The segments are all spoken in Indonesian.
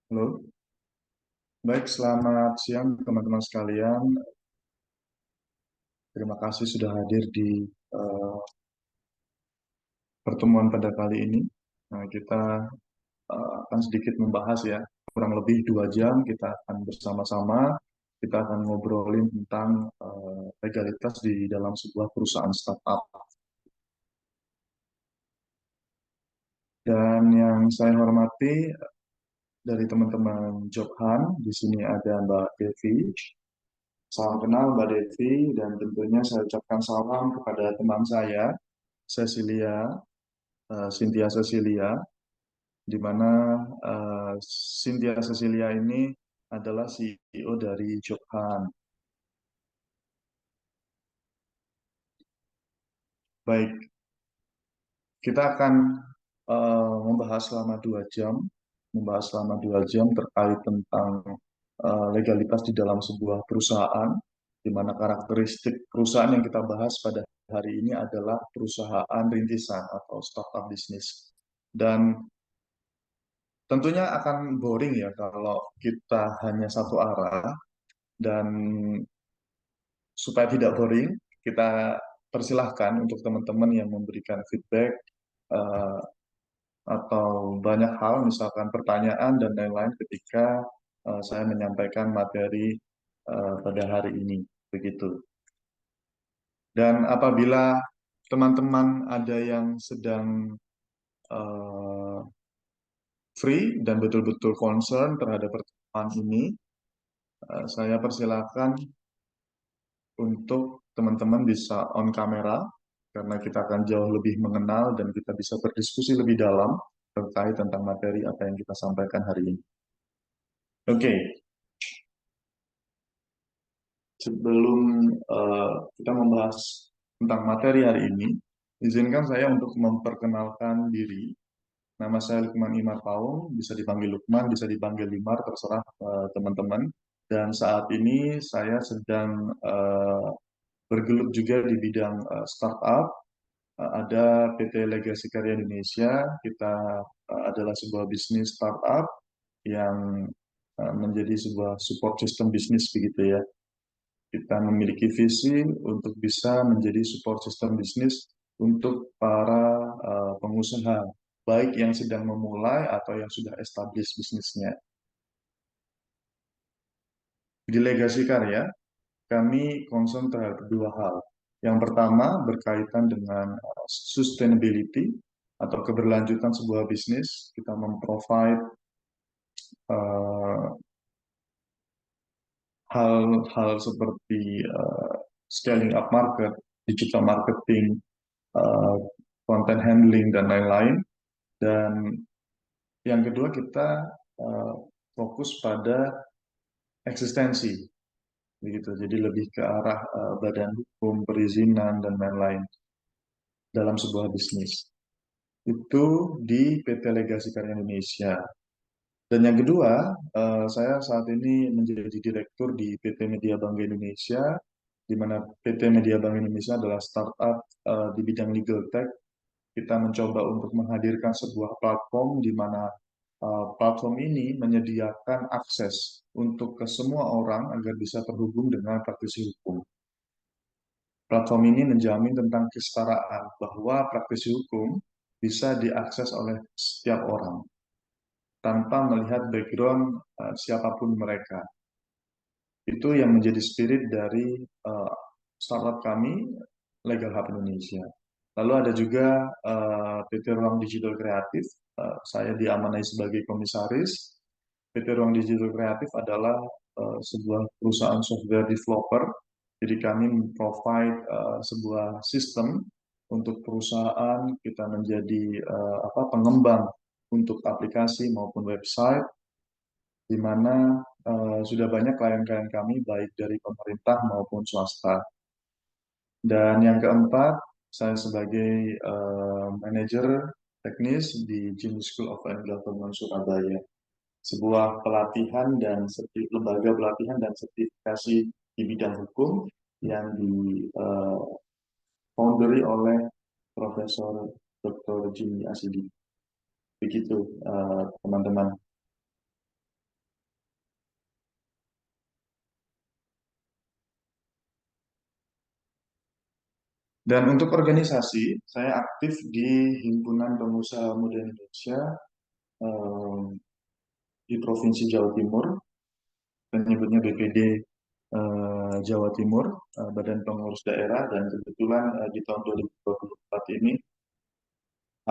Halo, baik selamat siang teman-teman sekalian. Terima kasih sudah hadir di eh, pertemuan pada kali ini. Nah, kita akan sedikit membahas ya, kurang lebih 2 jam kita akan bersama-sama, kita akan ngobrolin tentang legalitas di dalam sebuah perusahaan startup. Dan yang saya hormati dari teman-teman Jobhan, di sini ada Mbak Devi. Salam kenal Mbak Devi dan tentunya saya ucapkan salam kepada teman saya, Cecilia, Cynthia Cecilia, di mana Cynthia Cecilia ini adalah CEO dari Jobhan. Baik, kita akan membahas selama 2 jam terkait tentang legalitas di dalam sebuah perusahaan, di mana karakteristik perusahaan yang kita bahas pada hari ini adalah perusahaan rintisan atau startup bisnis. Dan tentunya akan boring ya kalau kita hanya satu arah, dan supaya tidak boring, kita persilahkan untuk teman-teman yang memberikan feedback eh, atau banyak hal, misalkan pertanyaan dan lain-lain ketika saya menyampaikan materi pada hari ini. Begitu. Dan apabila teman-teman ada yang sedang eh, free dan betul-betul concern terhadap pertemuan ini, saya persilakan untuk teman-teman bisa on kamera karena kita akan jauh lebih mengenal dan kita bisa berdiskusi lebih dalam terkait tentang materi apa yang kita sampaikan hari ini. Oke, sebelum kita membahas tentang materi hari ini, izinkan saya untuk memperkenalkan diri. Nama saya Lukman Imar Paung, bisa dipanggil Lukman, bisa dipanggil Imar, terserah teman-teman. Dan saat ini saya sedang bergelut juga di bidang startup. Ada PT Legasi Karya Indonesia. Kita adalah sebuah bisnis startup yang menjadi sebuah support system bisnis begitu ya. Kita memiliki visi untuk bisa menjadi support system bisnis untuk para pengusaha, baik yang sedang memulai atau yang sudah established bisnisnya. Di Legasi Karya, kami concern terhadap dua hal. Yang pertama berkaitan dengan sustainability atau keberlanjutan sebuah bisnis. Kita memprovide uh, hal-hal seperti scaling up market, digital marketing, uh, content handling, dan lain-lain. Dan yang kedua kita uh, fokus pada eksistensi, begitu. Jadi lebih ke arah badan hukum, perizinan, dan lain-lain dalam sebuah bisnis. Itu di PT Legasi Karya Indonesia. Dan yang kedua, saya saat ini menjadi direktur di PT Media Bangga Indonesia, di mana PT Media Bank Indonesia adalah startup di bidang legal tech. Kita mencoba untuk menghadirkan sebuah platform di mana platform ini menyediakan akses untuk ke semua orang agar bisa terhubung dengan praktisi hukum. Platform ini menjamin tentang kesetaraan bahwa praktisi hukum bisa diakses oleh setiap orang tanpa melihat background siapapun mereka. Itu yang menjadi spirit dari startup kami, Legal Hub Indonesia. Lalu ada juga PT Ruang Digital Kreatif. Saya diamanai sebagai komisaris. PT Ruang Digital Kreatif adalah sebuah perusahaan software developer. Jadi kami provide sebuah sistem untuk perusahaan kita menjadi pengembang untuk aplikasi maupun website, di mana sudah banyak klien-klien kami baik dari pemerintah maupun swasta. Dan yang keempat, saya sebagai manajer teknis di Genius School of and Government Surabaya, sebuah pelatihan dan lembaga pelatihan dan sertifikasi di bidang hukum yang founderi oleh Profesor Dr. Jimmy Asidi. Begitu, teman-teman. Dan untuk organisasi, saya aktif di Himpunan Pengusaha Muda Indonesia eh, di Provinsi Jawa Timur, menyebutnya BPD Jawa Timur, Badan Pengurus Daerah, dan kebetulan di tahun 2024 ini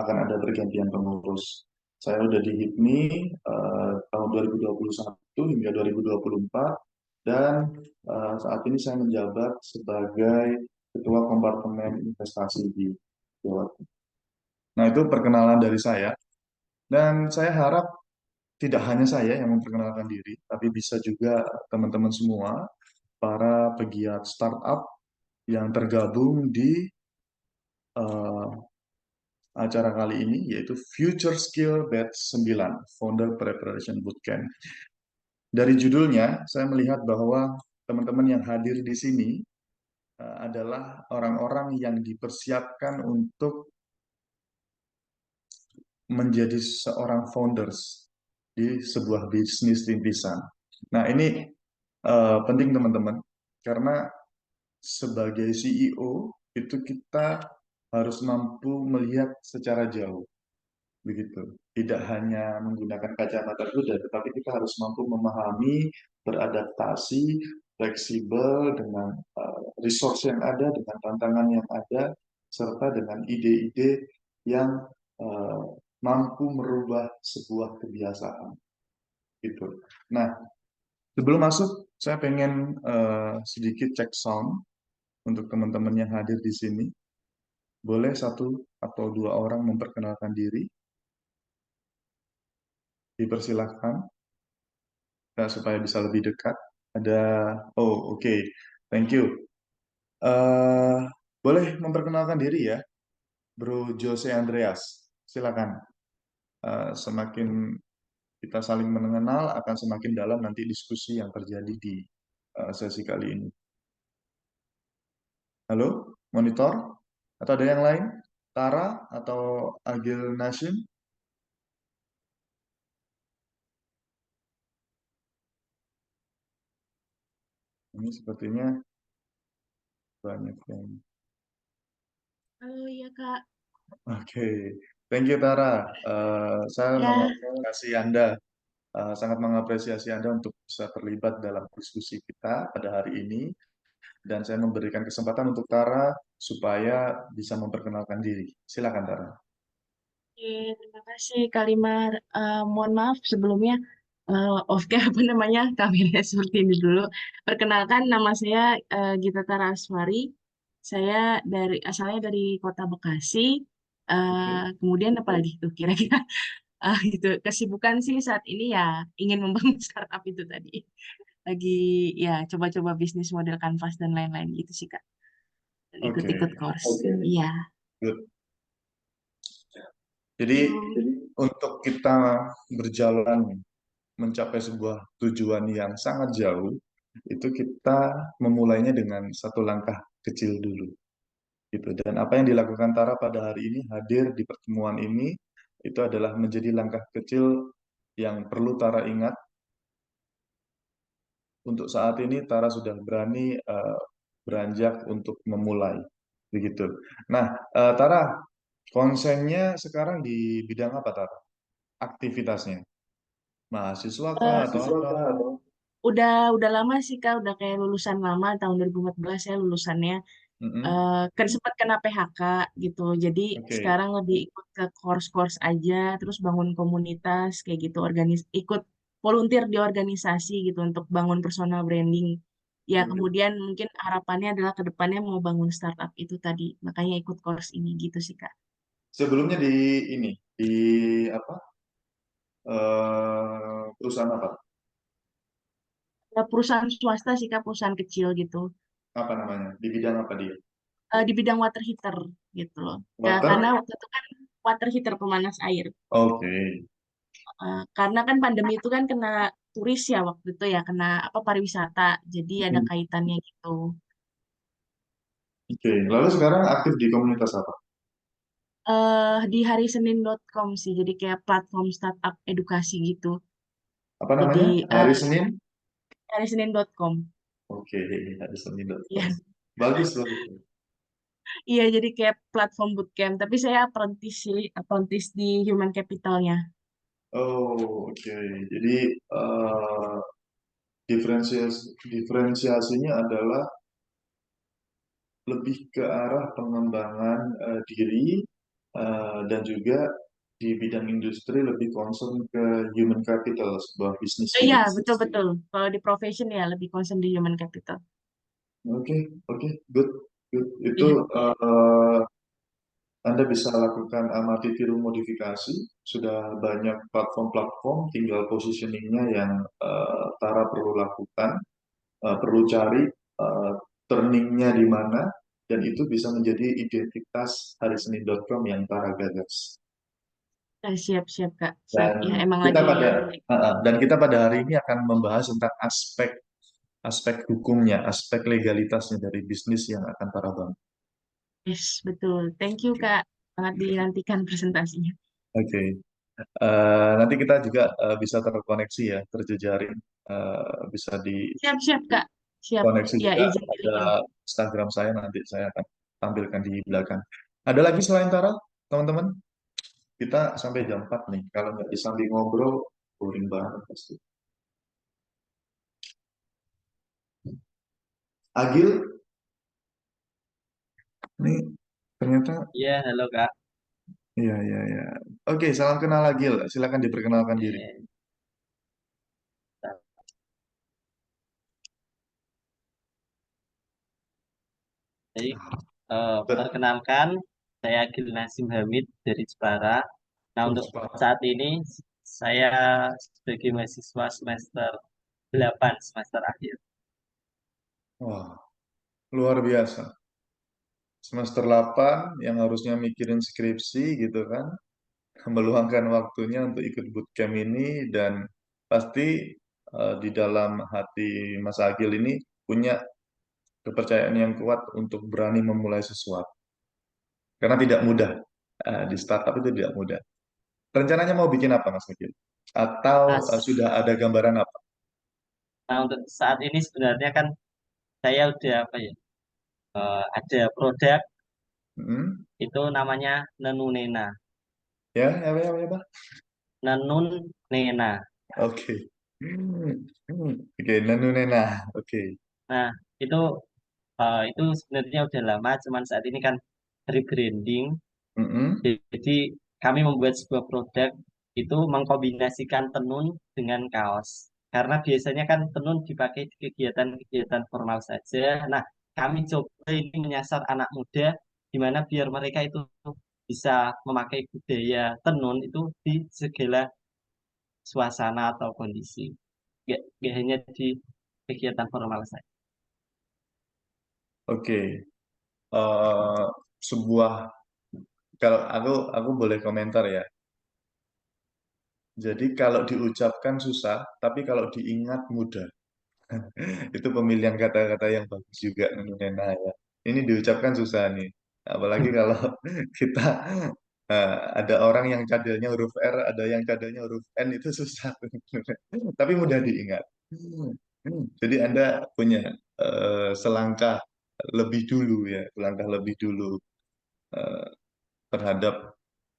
akan ada pergantian pengurus. Saya udah di HIPMI tahun 2021 hingga 2024 dan saat ini saya menjabat sebagai Ketua Kompartemen Investasi di Jawa Timur. Nah, itu perkenalan dari saya dan saya harap tidak hanya saya yang memperkenalkan diri, tapi bisa juga teman-teman semua para pegiat startup yang tergabung di eh, acara kali ini yaitu Future Skill Batch 9 Founder Preparation Bootcamp. Dari judulnya, saya melihat bahwa teman-teman yang hadir di sini adalah orang-orang yang dipersiapkan untuk menjadi seorang founders di sebuah bisnis rintisan. Nah, ini penting teman-teman, karena sebagai CEO itu kita harus mampu melihat secara jauh. Begitu. Tidak hanya menggunakan kacamata kuda, tetapi kita harus mampu memahami, beradaptasi, fleksibel dengan resource yang ada, dengan tantangan yang ada, serta dengan ide-ide yang uh, mampu merubah sebuah kebiasaan. Gitu. Nah, sebelum masuk, saya pengen sedikit cek sound untuk teman-teman yang hadir di sini. Boleh satu atau dua orang memperkenalkan diri, dipersilahkan. Ya, supaya bisa lebih dekat. Ada, oh oke, thank you. eh Boleh memperkenalkan diri ya, Bro Jose Andreas. Silakan. Semakin kita saling mengenal, akan semakin dalam nanti diskusi yang terjadi di sesi kali ini. Halo, monitor? Atau ada yang lain? Tara atau Agil Nashim? Ini sepertinya banyak yang... Halo, ya Kak. Oke, thank you Tara. Saya Ya, mengapresiasi Anda, sangat mengapresiasi Anda untuk bisa terlibat dalam diskusi kita pada hari ini, dan saya memberikan kesempatan untuk Tara supaya bisa memperkenalkan diri. Silakan Tara. oke, terima kasih Kak Limar. Mohon maaf sebelumnya, off apa namanya, kameranya seperti ini dulu. Perkenalkan, nama saya Gita Tara Aswari. Saya asalnya dari Kota Bekasi. Oke, Kemudian apa lagi tuh kira-kira? Gitu. Kesibukan sih saat ini ya ingin membangun startup itu tadi. Lagi ya coba-coba bisnis model kanvas dan lain-lain gitu sih Kak. Dan oke, ikut-ikut course. Oke. Iya. good. Jadi Hmm. untuk kita berjalan mencapai sebuah tujuan yang sangat jauh, itu kita memulainya dengan satu langkah kecil dulu. Gitu. Dan apa yang dilakukan Tara pada hari ini, hadir di pertemuan ini, itu adalah menjadi langkah kecil yang perlu Tara ingat. Untuk saat ini Tara sudah berani beranjak untuk memulai, begitu. Nah, Tara, konsennya sekarang di bidang apa, Tara? Aktivitasnya, mahasiswa kah atau Mahasiswa apa? kah atau? Udah lama sih Kak, udah kayak lulusan lama tahun 2014 ya lulusannya. Mm-mm. Kan sempat kena PHK gitu. Jadi Oke, sekarang lebih ikut ke course-course aja, terus bangun komunitas kayak gitu, ikut volunteer di organisasi gitu untuk bangun personal branding. Ya, oke. kemudian mungkin harapannya adalah ke depannya mau bangun startup itu tadi. Makanya ikut course ini gitu sih Kak. Sebelumnya di ini, di apa? Perusahaan apa? Perusahaan swasta sih Kak, perusahaan kecil gitu. Apa namanya? Di bidang apa dia? Di bidang water heater gitu loh. Ya, karena Water? waktu itu kan water heater pemanas air. Oke, Karena kan pandemi itu kan kena turis ya waktu itu ya, kena apa pariwisata. Jadi ada kaitannya gitu. oke. Lalu sekarang aktif di komunitas apa? Di harisenin.com sih, jadi kayak platform startup edukasi gitu. Apa Jadi namanya? Hari Senin? harisenin.com. Oke, hari Senin. Ya, Bagus, bagus. Iya, jadi kayak platform bootcamp. Tapi saya apprentice sih, apprentice di human capitalnya. Oh, oke. Jadi diferensiasinya adalah lebih ke arah pengembangan diri dan juga di bidang industri lebih concern ke human capital sebuah bisnis Iya, gitu. betul-betul. Kalau di profession ya lebih concern di human capital. Oke, oke, good, good. Itu Iya, Anda bisa lakukan amati tiru modifikasi. Sudah banyak platform-platform, tinggal positioningnya yang Tara perlu lakukan, perlu cari turningnya di mana, dan itu bisa menjadi identitas harisenin.com yang Tara gagas. siap-siap Kak. Siap. Dan Ya, emang kita lagi pada mulai. dan kita pada hari ini akan membahas tentang aspek aspek hukumnya, aspek legalitasnya dari bisnis yang akan Tara bangun. Yes, betul. Thank you Kak. Sangat dinantikan presentasinya. Oke. Nanti kita juga bisa terkoneksi ya, terjejaring, bisa Siap-siap Kak. Siap. dikoneksi Ya, juga izin ada di-link. Instagram saya, nanti saya akan tampilkan di belakang. Ada lagi selain Tara, teman-teman? Kita sampai jam 4 nih, kalau nggak disambung ngobrol, boring banget pasti. Agil, nih ternyata, Iya, halo Kak. iya, iya, iya. Oke, salam kenal Agil, silakan diperkenalkan diri. Iya. Jadi, perkenalkan, saya Agil Nasim Hamid dari Jepara. Nah, untuk saat ini, saya sebagai mahasiswa semester 8, semester akhir. Wah, luar biasa. Semester 8 yang harusnya mikirin skripsi gitu kan, meluangkan waktunya untuk ikut bootcamp ini, dan pasti di dalam hati Mas Agil ini punya kepercayaan yang kuat untuk berani memulai sesuatu. Karena tidak mudah, di startup itu tidak mudah. Rencananya mau bikin apa Mas Agil? Nah, Atau sudah ada gambaran apa? nah, untuk saat ini sebenarnya kan saya udah apa ya, ada produk Hmm? itu namanya Nenunena. Ya, ya, ya, ya, Pak. Nenun Nena. Oke. Oke, Nanu Nena. Oke. Nah, itu itu sebenarnya udah lama, cuman saat ini kan rebranding. Mm-mm. Jadi kami membuat sebuah produk itu mengkombinasikan tenun dengan kaos. Karena biasanya kan tenun dipakai di kegiatan-kegiatan formal saja. Nah, kami coba ini menyasar anak muda, di mana biar mereka itu bisa memakai budaya tenun itu di segala suasana atau kondisi. Nggak hanya di kegiatan formal saja. Oke. Eh, sebuah, kalau aku boleh komentar ya. Jadi kalau diucapkan susah, tapi kalau diingat mudah. Itu pemilihan kata-kata yang bagus juga, Nunu Nena ya. Ini diucapkan susah nih. Apalagi kalau kita ada orang yang cadanya huruf R, ada yang cadanya huruf N, itu susah. Tapi mudah diingat. Jadi Anda punya selangkah lebih dulu ya, selangkah lebih dulu eh, terhadap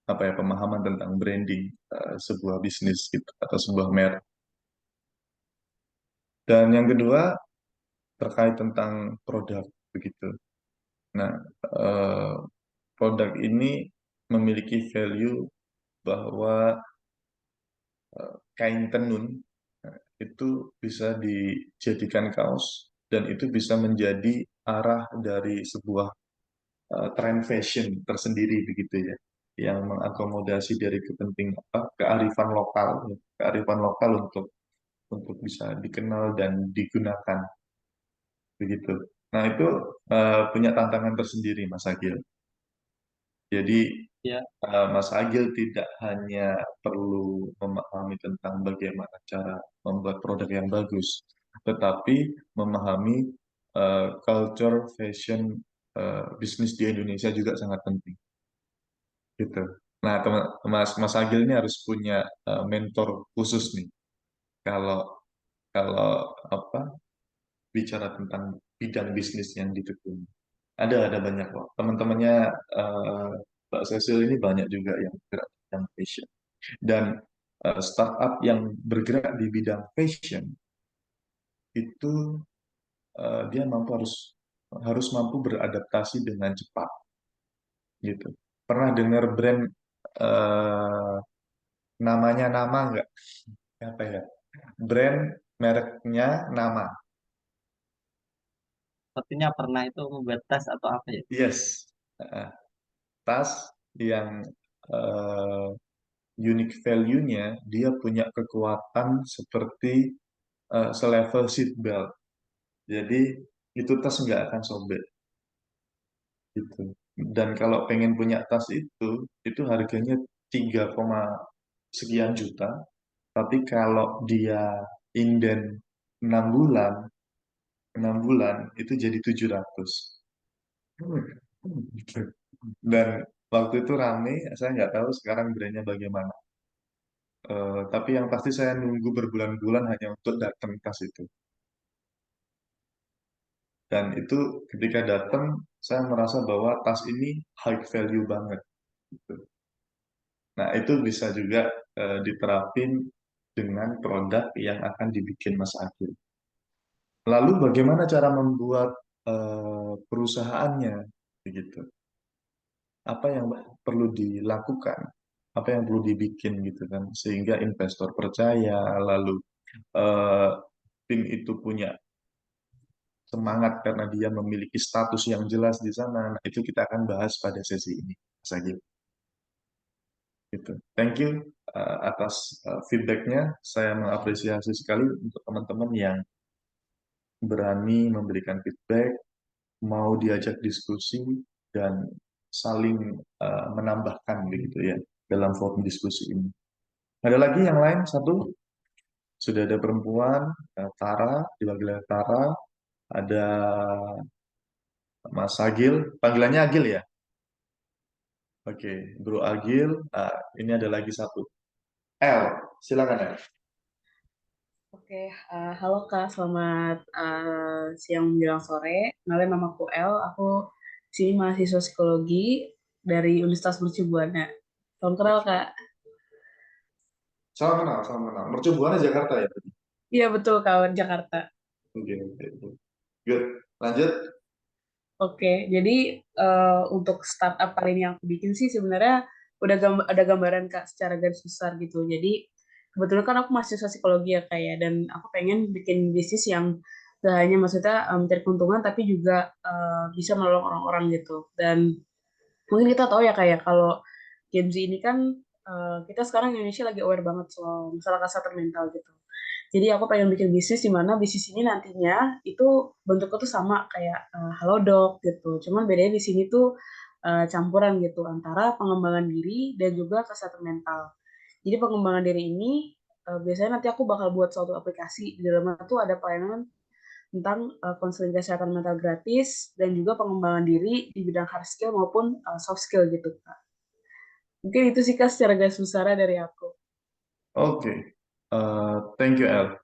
apa ya, pemahaman tentang branding sebuah bisnis gitu atau sebuah merek. Dan yang kedua terkait tentang produk begitu. Nah, eh, produk ini memiliki value bahwa kain tenun itu bisa dijadikan kaos, dan itu bisa menjadi arah dari sebuah tren fashion tersendiri begitu ya, yang mengakomodasi dari kepentingan apa, kearifan lokal untuk bisa dikenal dan digunakan begitu. Nah, itu punya tantangan tersendiri Mas Agil. Jadi Ya, Mas Agil tidak hanya perlu memahami tentang bagaimana cara membuat produk yang bagus, tetapi memahami culture fashion bisnis di Indonesia juga sangat penting. Gitu. Nah, Mas Mas Agil ini harus punya mentor khusus nih. Kalau kalau apa bicara tentang bidang bisnis yang ditekuni. ada banyak kok. Teman-temannya eh, Mbak Cecil ini banyak juga yang bergerak di bidang fashion. Dan startup yang bergerak di bidang fashion itu dia harus mampu beradaptasi dengan cepat gitu. Pernah dengar brand eh, namanya Nama nggak? Apa ya? Brand mereknya Nama. Sepertinya pernah itu membuat tas atau apa ya? Yes. Eh, Tas yang eh, unique value-nya dia punya kekuatan seperti selevel seat belt. Jadi itu tas nggak akan sobek gitu. Dan kalau pengen punya tas itu harganya 3, sekian juta. Tapi kalau dia inden 6 bulan, 6 bulan itu jadi 700. Gitu. Dan waktu itu rame, saya nggak tahu sekarang brandnya bagaimana. Tapi yang pasti saya nunggu berbulan-bulan hanya untuk datang tas itu. Dan itu ketika datang, saya merasa bahwa tas ini high value banget. Gitu. Nah, itu bisa juga diterapin dengan produk yang akan dibikin Mas Agil. Lalu bagaimana cara membuat perusahaannya? Begitu. Apa yang perlu dilakukan? Apa yang perlu dibikin gitu kan? Sehingga investor percaya, lalu eh, tim itu punya semangat karena dia memiliki status yang jelas di sana. Nah, itu kita akan bahas pada sesi ini, Mas Agil. Gitu. Thank you atas feedbacknya. Saya mengapresiasi sekali untuk teman-teman yang berani memberikan feedback, mau diajak diskusi dan saling menambahkan begitu ya dalam forum diskusi ini. Ada lagi yang lain satu, sudah ada perempuan, Tara, dipanggilnya Tara, ada Mas Agil, panggilannya Agil ya? Oke, Bro Agil, ini ada lagi satu. L, silakan L. Oke, halo Kak, selamat siang menjelang sore. Kenalin nama aku El, aku sini mahasiswa psikologi dari Universitas Mercubuana. Salam kenal Kak. Salam kenal. Mercu Buana Jakarta ya? Iya betul kawan Jakarta. Oke, oke, oke. Good. Lanjut. Oke, jadi untuk startup kali ini yang aku bikin sih sebenarnya udah ada gambaran Kak secara garis besar gitu. Jadi kebetulan kan aku mahasiswa psikologi ya Kak ya, dan aku pengen bikin bisnis yang gak hanya maksudnya mencari keuntungan tapi juga bisa menolong orang-orang gitu. Dan mungkin kita tahu ya kayak kalau Gen Z ini kan kita sekarang di Indonesia lagi aware banget soal masalah kesehatan mental gitu. Jadi aku pengen bikin bisnis di mana bisnis ini nantinya itu bentuknya tuh sama kayak Halodoc gitu. Cuman bedanya di sini tuh campuran gitu antara pengembangan diri dan juga kesehatan mental. Jadi pengembangan diri ini biasanya nanti aku bakal buat suatu aplikasi di dalamnya tuh ada pelayanan tentang konseling kesehatan mental gratis dan juga pengembangan diri di bidang hard skill maupun soft skill gitu Kak. Mungkin itu sih Kak secara garis besar dari aku. Oke. Thank you, El.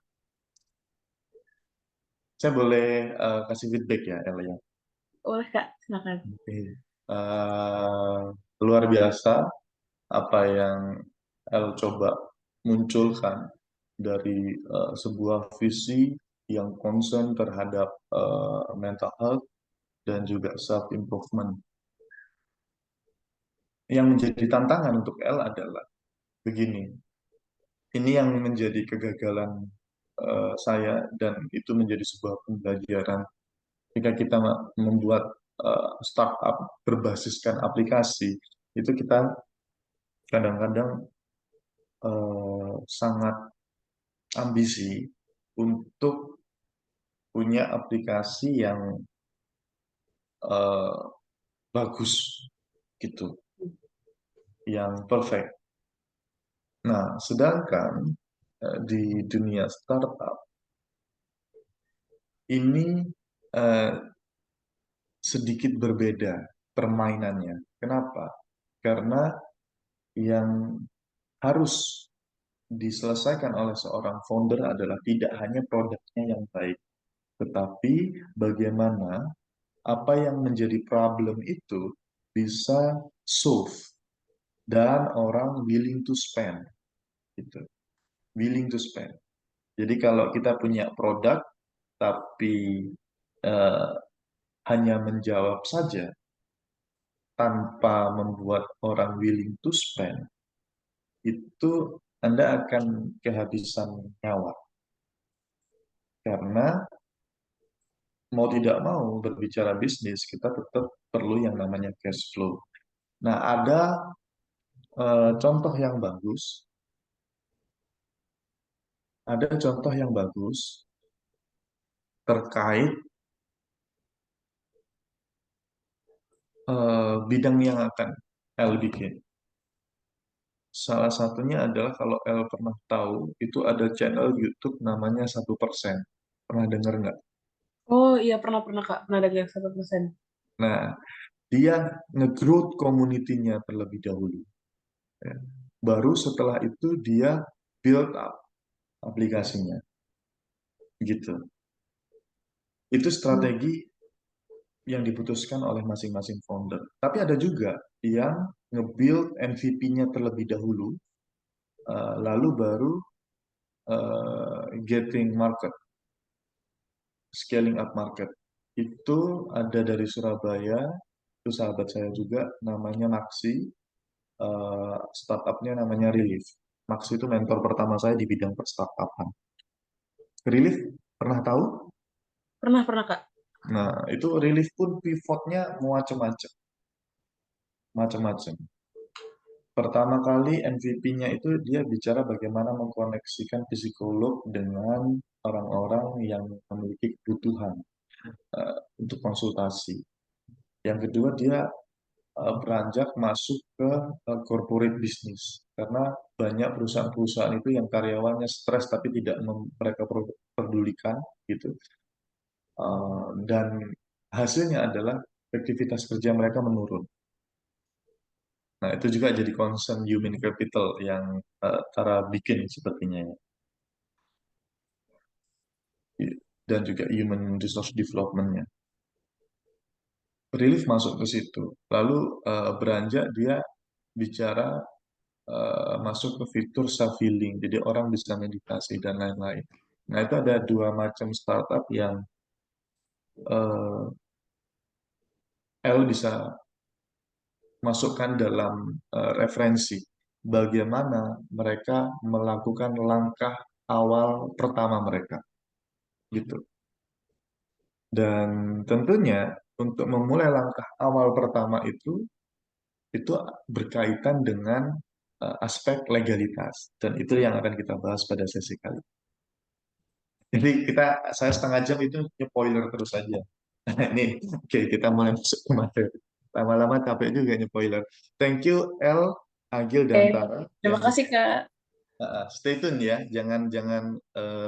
Saya boleh kasih feedback ya, El ya? Boleh Kak, silakan. Oke. Eh, Luar biasa apa yang El coba munculkan dari sebuah visi yang concern terhadap mental health dan juga self improvement. Yang menjadi tantangan untuk El adalah begini. Ini yang menjadi kegagalan saya dan itu menjadi sebuah pembelajaran ketika kita membuat startup berbasiskan aplikasi, itu kita kadang-kadang sangat ambisi untuk punya aplikasi yang eh, bagus gitu, yang perfect. Nah, sedangkan di dunia startup ini eh, sedikit berbeda permainannya. Kenapa? Karena yang harus diselesaikan oleh seorang founder adalah tidak hanya produknya yang baik, tetapi bagaimana apa yang menjadi problem itu bisa solve dan orang willing to spend gitu. Willing to spend. Jadi kalau kita punya produk tapi eh, hanya menjawab saja tanpa membuat orang willing to spend, itu Anda akan kehabisan nyawa. Karena mau tidak mau berbicara bisnis, kita tetap perlu yang namanya cash flow. Nah, ada contoh yang bagus, terkait bidang yang akan L bikin. Salah satunya adalah kalau L pernah tahu, itu ada channel YouTube namanya 1%. Pernah dengar nggak? Oh iya, pernah Kak, pernah dengar 1%. Nah, dia nge-growth community-nya terlebih dahulu. Ya. Baru setelah itu dia build up aplikasinya. Gitu. Itu strategi yang diputuskan oleh masing-masing founder. Tapi ada juga yang nge-build MVP-nya terlebih dahulu, lalu baru getting market, scaling up market. Itu ada dari Surabaya, itu sahabat saya juga, namanya Maksi, startupnya namanya Relief. Maksi itu mentor pertama saya di bidang perstartupan. Relief, pernah tahu? Pernah Kak. Nah, itu Relief pun pivotnya macam-macam. Macam-macam. Pertama kali MVP-nya itu dia bicara bagaimana mengkoneksikan psikolog dengan orang-orang yang memiliki kebutuhan untuk konsultasi. Yang kedua dia beranjak masuk ke corporate business karena banyak perusahaan-perusahaan itu yang karyawannya stres tapi tidak mereka pedulikan gitu. Dan hasilnya adalah efektivitas kerja mereka menurun. Nah, itu juga jadi concern human capital yang cara bikin sepertinya ya. Dan juga human resource development-nya. Relief masuk ke situ. Lalu beranjak dia bicara masuk ke fitur self-healing. Jadi orang bisa meditasi dan lain-lain. Nah, itu ada dua macam startup yang L bisa masukkan dalam referensi bagaimana mereka melakukan langkah awal pertama mereka gitu. Dan tentunya untuk memulai langkah awal pertama itu berkaitan dengan aspek legalitas dan itu yang akan kita bahas pada sesi kali. Jadi saya setengah jam itu nyepoiler terus saja. Ini oke, kita mulai masuk ke materi. Lama-lama capek juga nyepoiler. Thank you L, Agil dan Oke, Tara terima yang kasih Kak. stay tune ya, jangan jangan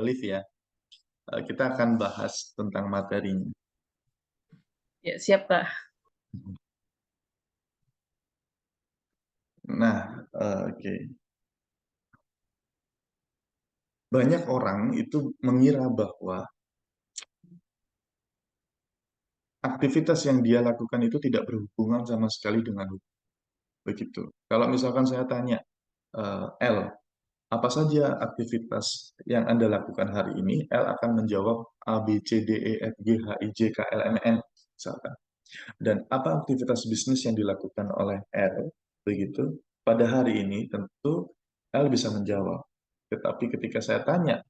leave ya. Kita akan bahas tentang materinya. Ya, siap Kak. Nah, oke. Banyak orang itu mengira bahwa aktivitas yang dia lakukan itu tidak berhubungan sama sekali dengan hukum. Begitu. Kalau misalkan saya tanya, L, apa saja aktivitas yang Anda lakukan hari ini? L akan menjawab A, B, C, D, E, F, G, H, I, J, K, L, M, N, misalkan. Dan apa aktivitas bisnis yang dilakukan oleh L? Begitu. Pada hari ini tentu L bisa menjawab. Tetapi ketika saya tanya,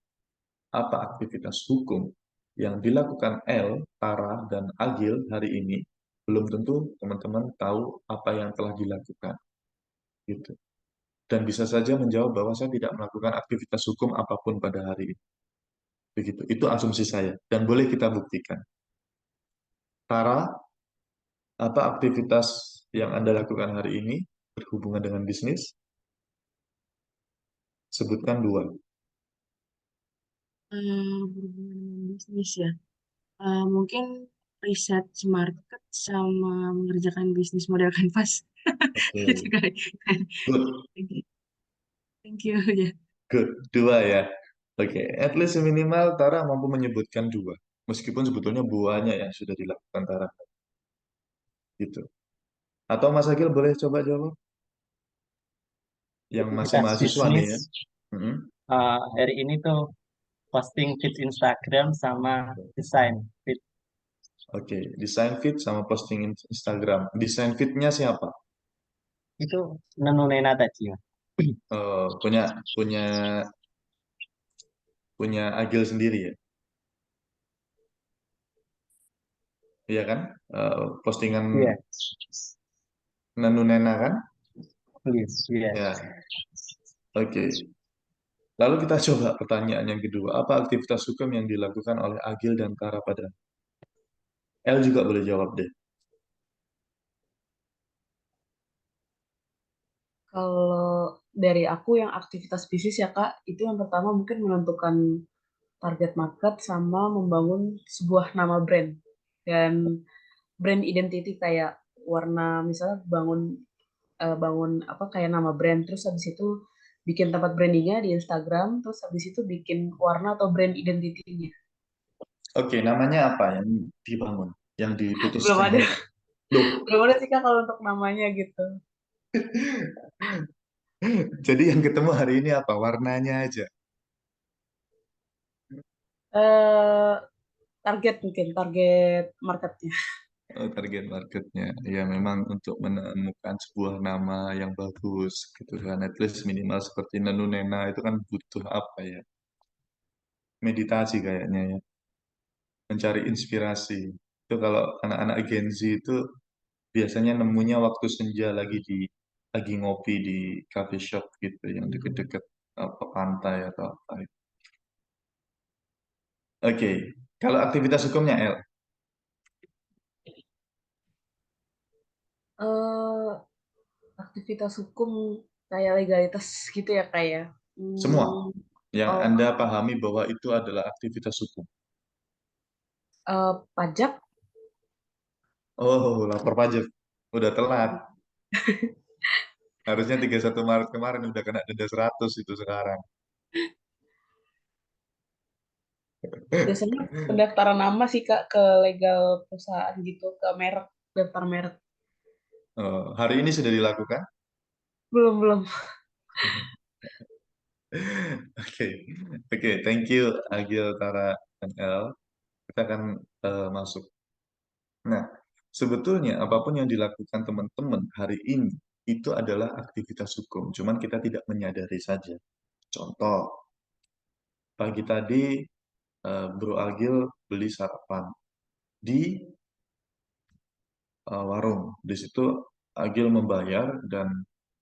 apa aktivitas hukum yang dilakukan L, Tara, dan Agil hari ini, belum tentu teman-teman tahu apa yang telah dilakukan. Gitu. Dan bisa saja menjawab bahwa saya tidak melakukan aktivitas hukum apapun pada hari ini. Begitu. Itu asumsi saya. Dan boleh kita buktikan. Tara, apa aktivitas yang Anda lakukan hari ini berhubungan dengan bisnis? Sebutkan dua. Berhubungan dengan bisnis ya. Mungkin riset market sama mengerjakan bisnis model canvas. Gitu Oke. kali. Good. Thank you ya. Good. Dua ya. Oke. At least minimal Tara mampu menyebutkan dua. Meskipun sebetulnya buahnya yang sudah dilakukan Tara. gitu. Atau Mas Agil boleh coba jawab yang masih Aktivitas mahasiswa nih bisnis ya. Mm-mm. hari ini tuh posting feed Instagram sama desain feed. Oke, desain feed sama posting Instagram. Desain feednya siapa? Itu Nenu Nena tadi, Mas. Punya punya punya Agil sendiri ya, iya kan? Postingan Iya, Nanu Nena kan? yes, iya. Ya, oke. Lalu kita coba pertanyaan yang kedua. Apa aktivitas hukum yang dilakukan oleh Agil dan Tara pada? El juga boleh jawab deh. Kalau dari aku yang aktivitas bisnis ya Kak, itu yang pertama mungkin menentukan target market sama membangun sebuah nama brand. Dan brand identity kayak warna misalnya bangun apa kayak nama brand terus habis itu bikin tempat brandingnya di Instagram terus habis itu bikin warna atau brand identity-nya. Oke, namanya apa yang dibangun, yang Belum diputuskan? ada Loh, belum ada sih Kak kalau untuk namanya gitu. jadi yang ketemu hari ini apa? Warnanya aja. eh Target mungkin target marketnya. Oh, target marketnya. Ya, memang untuk menemukan sebuah nama yang bagus, gitu kan. At least minimal seperti Nanu Nena itu kan butuh apa ya? Meditasi kayaknya ya. Mencari inspirasi. Itu kalau anak-anak Gen Z itu biasanya nemunya waktu senja lagi ngopi di coffee shop gitu yang deket-deket apa pantai atau apa. Oke, kalau aktivitas hukumnya L, eh Aktivitas hukum kayak legalitas gitu ya kayak. semua Hmm, yang oh, Anda pahami bahwa itu adalah aktivitas hukum. pajak. Oh, lapor pajak. Udah telat. Harusnya 31 Maret kemarin udah kena denda 100 itu sekarang. Biasanya pendaftaran nama sih Kak ke legal perusahaan gitu, ke merek, daftar merek. Hari ini sudah dilakukan? Belum, belum. Oke, oke, thank you Agil, Tara, dan El. Kita akan masuk. Nah, sebetulnya apapun yang dilakukan teman-teman hari ini itu adalah aktivitas hukum. Cuman kita tidak menyadari saja. Contoh, pagi tadi Bro Agil beli sarapan di warung. Di situ Agil membayar dan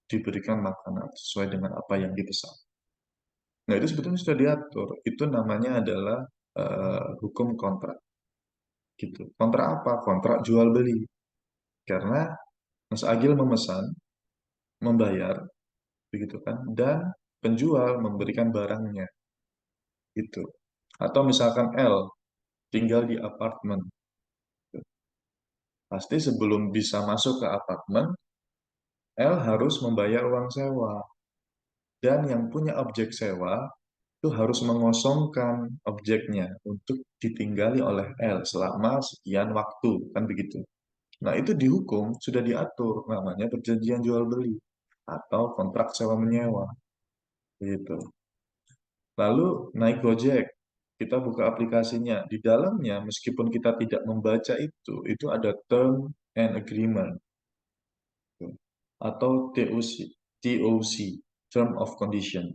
diberikan makanan sesuai dengan apa yang dipesan. Nah, itu sebetulnya sudah diatur. Itu namanya adalah hukum kontrak. Gitu. Kontrak apa? Kontrak jual beli. Karena Mas Agil memesan, membayar, begitu kan? Dan penjual memberikan barangnya. Itu. Atau misalkan L tinggal di apartemen. Pasti sebelum bisa masuk ke apartemen, L harus membayar uang sewa. Dan yang punya objek sewa itu harus mengosongkan objeknya untuk ditinggali oleh L selama sekian waktu, kan begitu. Nah, itu dihukum sudah diatur namanya perjanjian jual beli atau kontrak sewa menyewa gitu. Lalu naik Gojek, kita buka aplikasinya. Di dalamnya meskipun kita tidak membaca itu ada term and agreement gitu. Atau TOC, term of condition.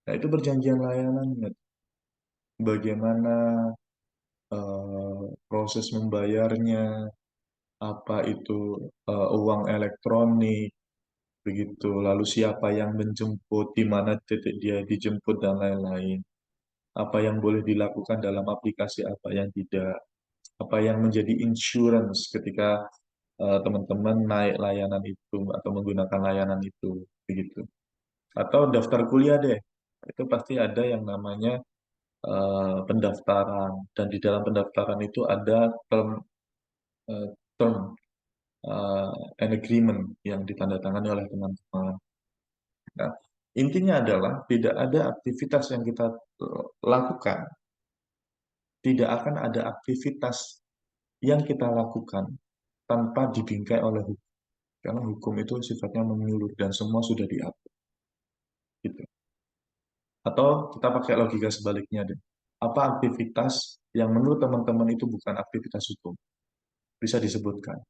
Nah, itu perjanjian layanannya. Bagaimana proses membayarnya, apa itu uang elektronik, begitu. Lalu siapa yang menjemput, di mana titik dia dijemput dan lain-lain. Apa yang boleh dilakukan dalam aplikasi, apa yang tidak. Apa yang menjadi insurance ketika teman-teman naik layanan itu atau menggunakan layanan itu, begitu. Atau daftar kuliah deh. Itu pasti ada yang namanya pendaftaran dan di dalam pendaftaran itu ada eh, term uh, an agreement yang ditandatangani oleh teman-teman. Nah, intinya adalah tidak ada aktivitas yang kita lakukan, tidak akan ada aktivitas yang kita lakukan tanpa dibingkai oleh hukum. Karena hukum itu sifatnya menyeluruh dan semua sudah diatur. Gitu. Atau kita pakai logika sebaliknya deh. Apa aktivitas yang menurut teman-teman itu bukan aktivitas hukum? Bisa disebutkan.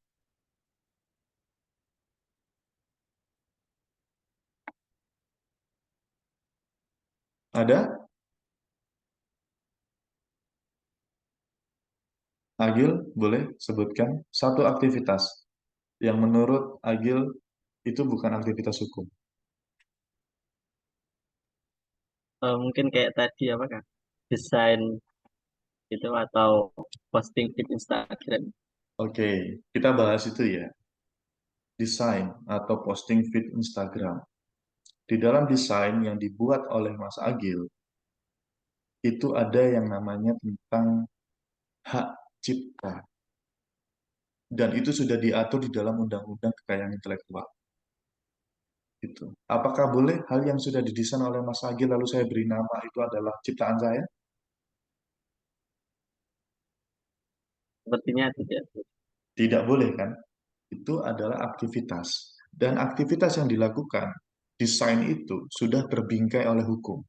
Ada? Agil, boleh sebutkan satu aktivitas yang menurut Agil itu bukan aktivitas hukum. Mungkin kayak tadi apa kan? Desain gitu atau posting di Instagram. Oke, kita bahas itu ya. Desain atau posting feed Instagram. Di dalam desain yang dibuat oleh Mas Agil, itu ada yang namanya tentang hak cipta. Dan itu sudah diatur di dalam Undang-Undang Kekayaan Intelektual. Itu. Apakah boleh hal yang sudah didesain oleh Mas Agil lalu saya beri nama itu adalah ciptaan saya? Sepertinya tidak. Tidak boleh kan? Itu adalah aktivitas. Dan aktivitas yang dilakukan, desain itu sudah terbingkai oleh hukum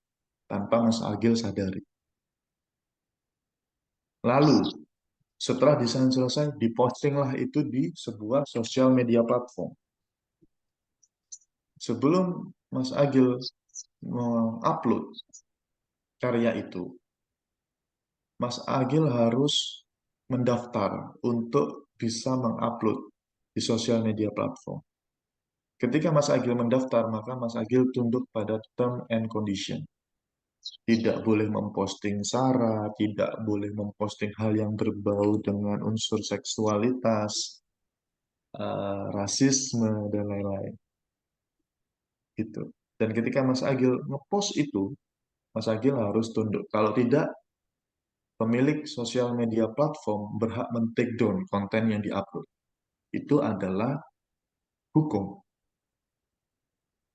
tanpa Mas Agil sadari. Lalu, setelah desain selesai, dipostinglah itu di sebuah sosial media platform. Sebelum Mas Agil mengupload karya itu, Mas Agil harus mendaftar untuk bisa mengupload di sosial media platform. Ketika Mas Agil mendaftar, maka Mas Agil tunduk pada term and condition. Tidak boleh memposting sara, tidak boleh memposting hal yang berbau dengan unsur seksualitas, rasisme, dan lain-lain. Gitu. Dan ketika Mas Agil ngepost itu, Mas Agil harus tunduk. Kalau tidak, pemilik sosial media platform berhak men-take down konten yang diupload. Itu adalah hukum.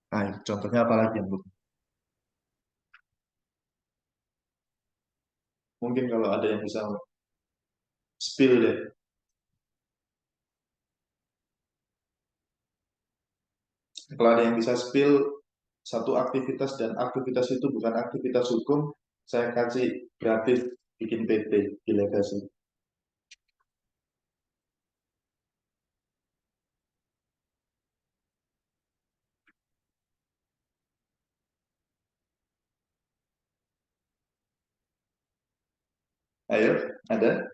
Nah, contohnya apa lagi yang hukum? Mungkin kalau ada yang bisa spill deh. Kalau ada yang bisa spill satu aktivitas dan aktivitas itu bukan aktivitas hukum, saya kasih gratis bikin PT di Legasi. Ayo, ada?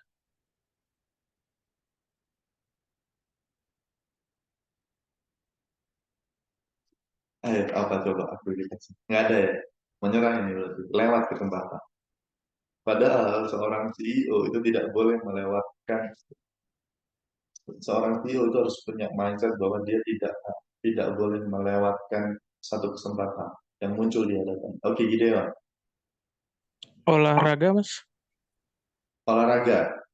Ayo, apa coba aktivitas? Nggak ada ya? Menyerah ini berarti. Lewat kesempatan. Padahal seorang CEO itu tidak boleh melewatkan. Seorang CEO itu harus punya mindset bahwa dia tidak boleh melewatkan satu kesempatan yang muncul di hadapan. Oke, Gideon. Olahraga, Mas. Olahraga,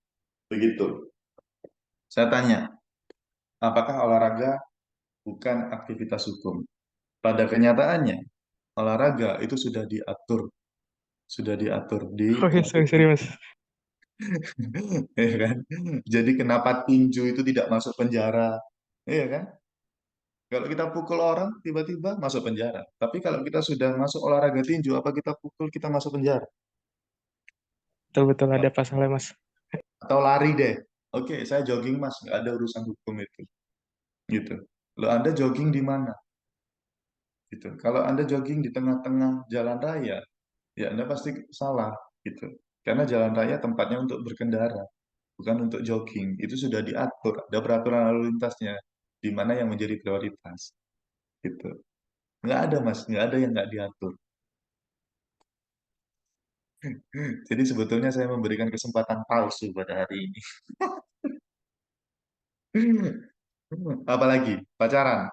begitu. Saya tanya, apakah olahraga bukan aktivitas hukum? Pada kenyataannya, olahraga itu sudah diatur di Oke, sorry, Mas. ya kan? Jadi kenapa tinju itu tidak masuk penjara? Iya kan? Kalau kita pukul orang tiba-tiba masuk penjara. Tapi kalau kita sudah masuk olahraga tinju, apa kita pukul kita masuk penjara? Betul-betul ada pasalnya, Mas. Atau lari deh. Oke, saya jogging Mas, nggak ada urusan hukum itu. Gitu. Lo Anda jogging di mana? Gitu. Kalau Anda jogging di tengah-tengah jalan raya, ya Anda pasti salah gitu. Karena jalan raya tempatnya untuk berkendara, bukan untuk jogging. Itu sudah diatur, ada peraturan lalu lintasnya, di mana yang menjadi prioritas. Gitu. Nggak ada Mas, nggak ada yang nggak diatur. Jadi sebetulnya saya memberikan kesempatan palsu pada hari ini. Apalagi pacaran.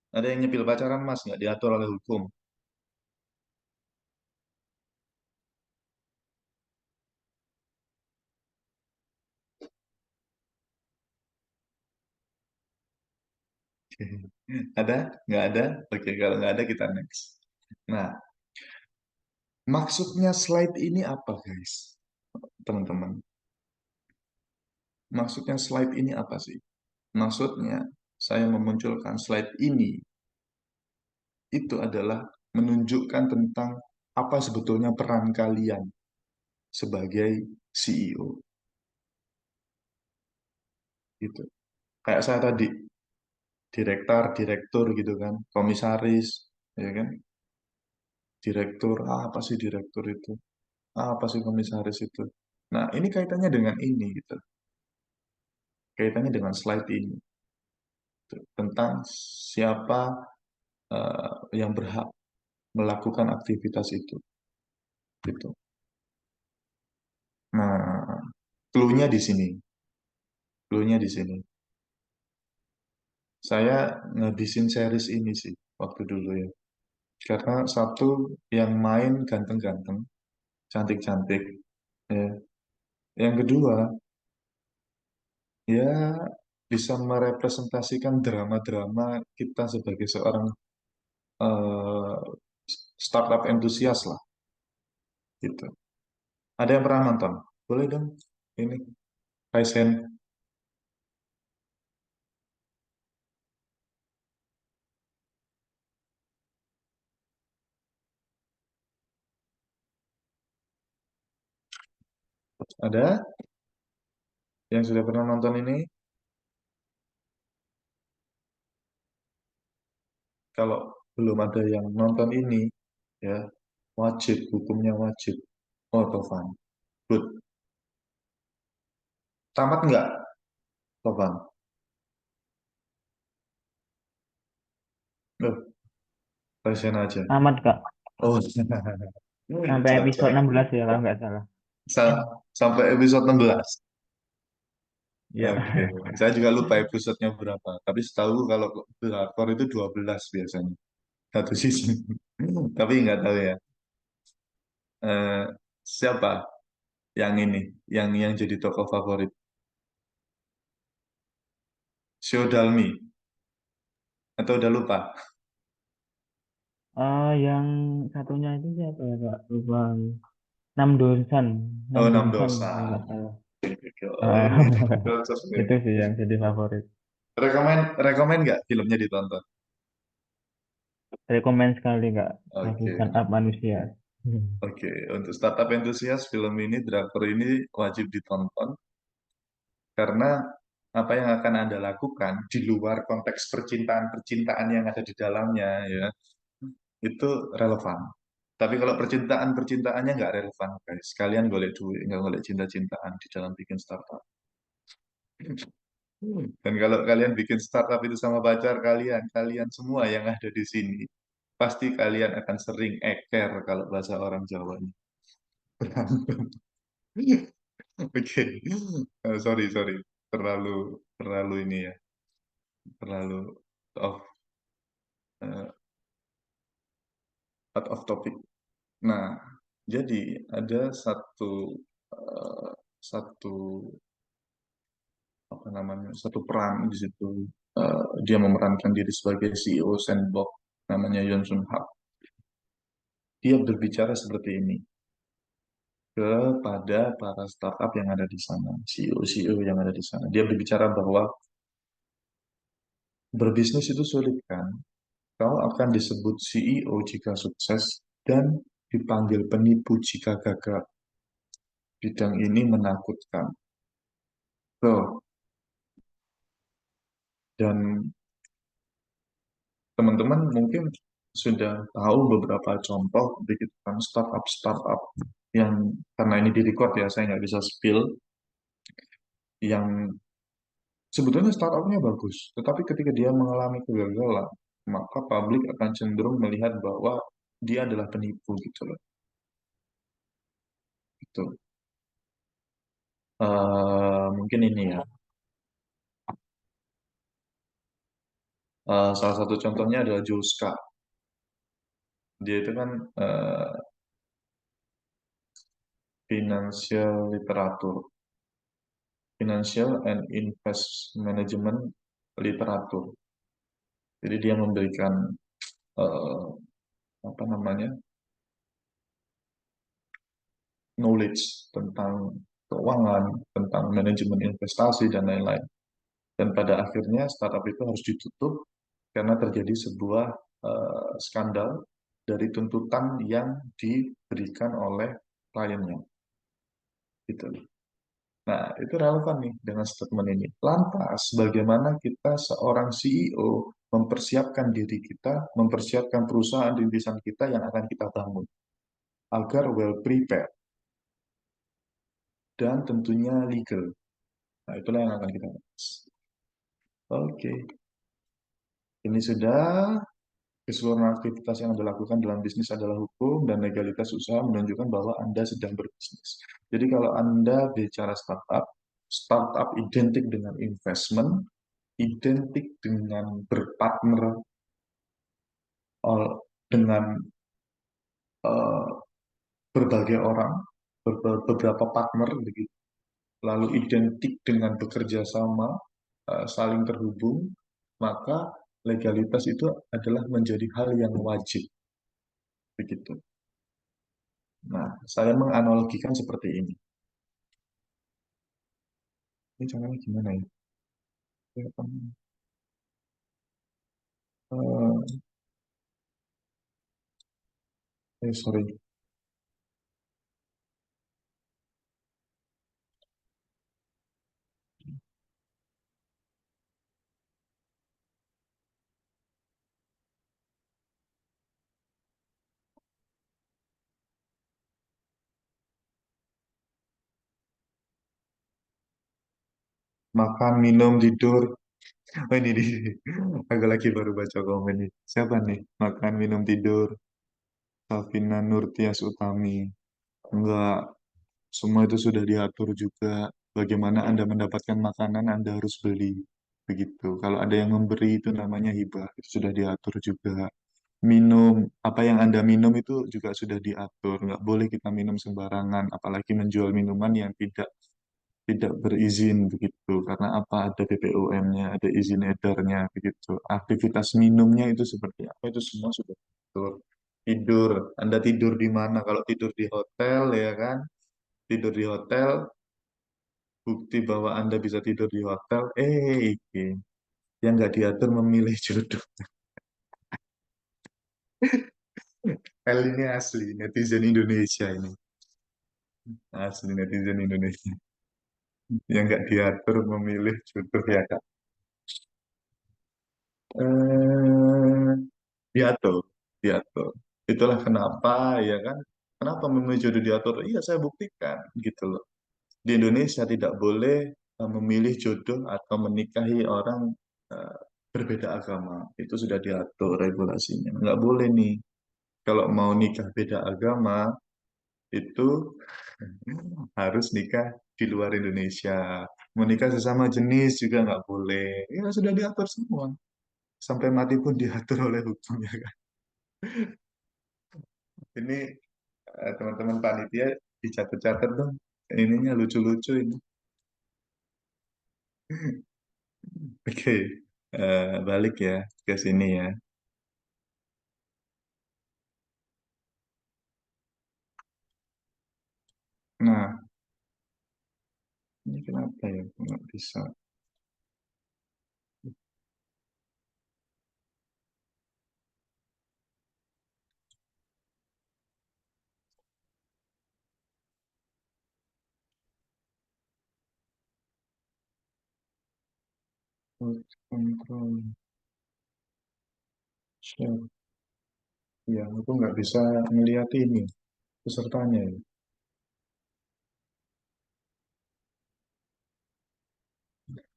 Ada yang nyepil pacaran Mas, nggak diatur oleh hukum. Ada? Nggak ada? Oke, kalau nggak ada kita next. Nah, maksudnya slide ini apa guys? Teman-teman. Maksudnya slide ini apa sih? Maksudnya, saya memunculkan slide ini, itu adalah menunjukkan tentang apa sebetulnya peran kalian sebagai CEO. Gitu. Kayak saya tadi, direktur gitu kan, komisaris, ya kan? Direktur, apa sih direktur itu? Apa sih komisaris itu? Nah, ini kaitannya dengan ini gitu. Kaitannya dengan slide ini gitu. Tentang siapa yang berhak melakukan aktivitas itu gitu. Nah, clue-nya di sini. Clue-nya di sini. Saya ngabisin series ini sih waktu dulu ya. Karena satu yang main ganteng-ganteng, cantik-cantik. Ya. Yang kedua, ya bisa merepresentasikan drama-drama kita sebagai seorang eh, startup entusias lah gitu. Ada yang pernah nonton? Boleh dong ini Kaizen. Ada yang sudah pernah nonton ini? Kalau belum ada yang nonton ini, ya wajib, hukumnya wajib. Oh, Tovan. Good. Tamat nggak, Tovan? Loh, Kaizen aja. Amat Kak. Oh, Sampai episode cocok. 16 ya kalau nggak salah. Sampai episode 16. Ya. Oke, saya juga lupa episodenya berapa. Tapi setahu kalau drakor itu 12 biasanya. Satu season. Tapi nggak tahu ya. Eh, siapa yang ini, yang jadi tokoh favorit? Shodalmi. Atau udah lupa? Yang satunya itu siapa ya Kak? Lupa. Nam Donsan. Nam Oh, Donsan kalau Namdosa. nggak salah. Oh, Ah, cocok nih. itu sih yang jadi favorit. Rekomen nggak filmnya ditonton? Rekomen sekali Kak. Oke, Lakukan up manusia. oke. Untuk startup entusias, film ini, drakor ini wajib ditonton karena apa yang akan Anda lakukan di luar konteks percintaan-percintaan yang ada di dalamnya, ya, itu relevan. Tapi kalau percintaan-percintaannya nggak relevan, guys. Kalian golek duit, nggak golek cinta-cintaan di dalam bikin startup. Dan kalau kalian bikin startup itu sama pacar kalian, kalian semua yang ada di sini, pasti kalian akan sering eker kalau bahasa orang Jawanya. Berantem. Oke. Sorry. Terlalu, terlalu ini ya. Terlalu off, eh, out of topic. Nah, jadi ada eh, satu apa namanya, satu peran di situ. Dia memerankan diri sebagai CEO Sandbox, namanya Yon Sun Hak. Dia berbicara seperti ini kepada para startup yang ada di sana, CEO-CEO yang ada di sana. Dia berbicara bahwa berbisnis itu sulit kan? Kau akan disebut CEO jika sukses dan dipanggil penipu jika gagal. Bidang ini menakutkan. Tuh, dan teman-teman mungkin sudah tahu beberapa contoh begitu kan startup-startup yang karena ini di-record ya, saya nggak bisa spill, yang sebetulnya startupnya bagus, tetapi ketika dia mengalami kegagalan, maka publik akan cenderung melihat bahwa dia adalah penipu gitu loh. Gitu. Mungkin ini ya. Salah satu contohnya adalah Juska. Dia itu kan financial literatur, financial and invest management literatur. Jadi dia memberikan eh, apa namanya, knowledge tentang keuangan, tentang manajemen investasi dan lain-lain. Dan pada akhirnya startup itu harus ditutup karena terjadi sebuah skandal dari tuntutan yang diberikan oleh kliennya. Gitu. Nah, itu relevan nih dengan statement ini. Lantas, bagaimana kita seorang CEO mempersiapkan diri kita, mempersiapkan perusahaan rintisan kita yang akan kita bangun agar well prepared dan tentunya legal. Nah, itulah yang akan kita bahas. Oke, ini sudah keseluruhan aktivitas yang Anda lakukan dalam bisnis adalah hukum dan legalitas usaha menunjukkan bahwa Anda sedang berbisnis. Jadi kalau Anda bicara startup, startup identik dengan investment, identik dengan berpartner dengan eh, berbagai orang, beberapa partner begitu. Lalu identik dengan bekerja sama, saling terhubung, maka legalitas itu adalah menjadi hal yang wajib begitu. Nah, saya menganalogikan seperti ini. Ini caranya gimana ya? Sorry. Makan, minum, tidur. Oh, ini nih. Aku lagi baru baca komen nih. Siapa nih? Makan, minum, tidur. Safina Nurtias Utami. Enggak, semua itu sudah diatur juga. Bagaimana Anda mendapatkan makanan, Anda harus beli. Begitu. Kalau ada yang memberi itu namanya hibah. Itu sudah diatur juga. Minum, apa yang Anda minum itu juga sudah diatur. Nggak boleh kita minum sembarangan. Apalagi menjual minuman yang tidak berizin begitu. Karena apa? Ada BPOM-nya, ada izin edarnya begitu. Aktivitas minumnya itu seperti apa? Itu semua sudah diatur. Tidur, Anda tidur di mana? Kalau tidur di hotel ya kan? Tidur di hotel, bukti bahwa Anda bisa tidur di hotel, iki, yang nggak diatur memilih jodoh. L ini asli, netizen Indonesia ini. Asli netizen Indonesia. Yang nggak diatur memilih jodoh ya kan? Eh, diatur, diatur. Itulah kenapa ya kan? Kenapa memilih jodoh diatur? Iya saya buktikan gitu loh. Di Indonesia tidak boleh memilih jodoh atau menikahi orang eh, berbeda agama. Itu sudah diatur regulasinya. Nggak boleh nih. Kalau mau nikah beda agama, itu harus nikah di luar Indonesia. Menikah sesama jenis juga nggak boleh. Ya sudah diatur semua. Sampai mati pun diatur oleh hukum ya kan. Ini teman-teman panitia dicatat-catat dong. Ininya lucu-lucu ini. Oke, balik ya ke sini ya. Nah, ini kenapa ya nggak bisa? Control share. Ya, aku nggak bisa melihat ini pesertanya ya.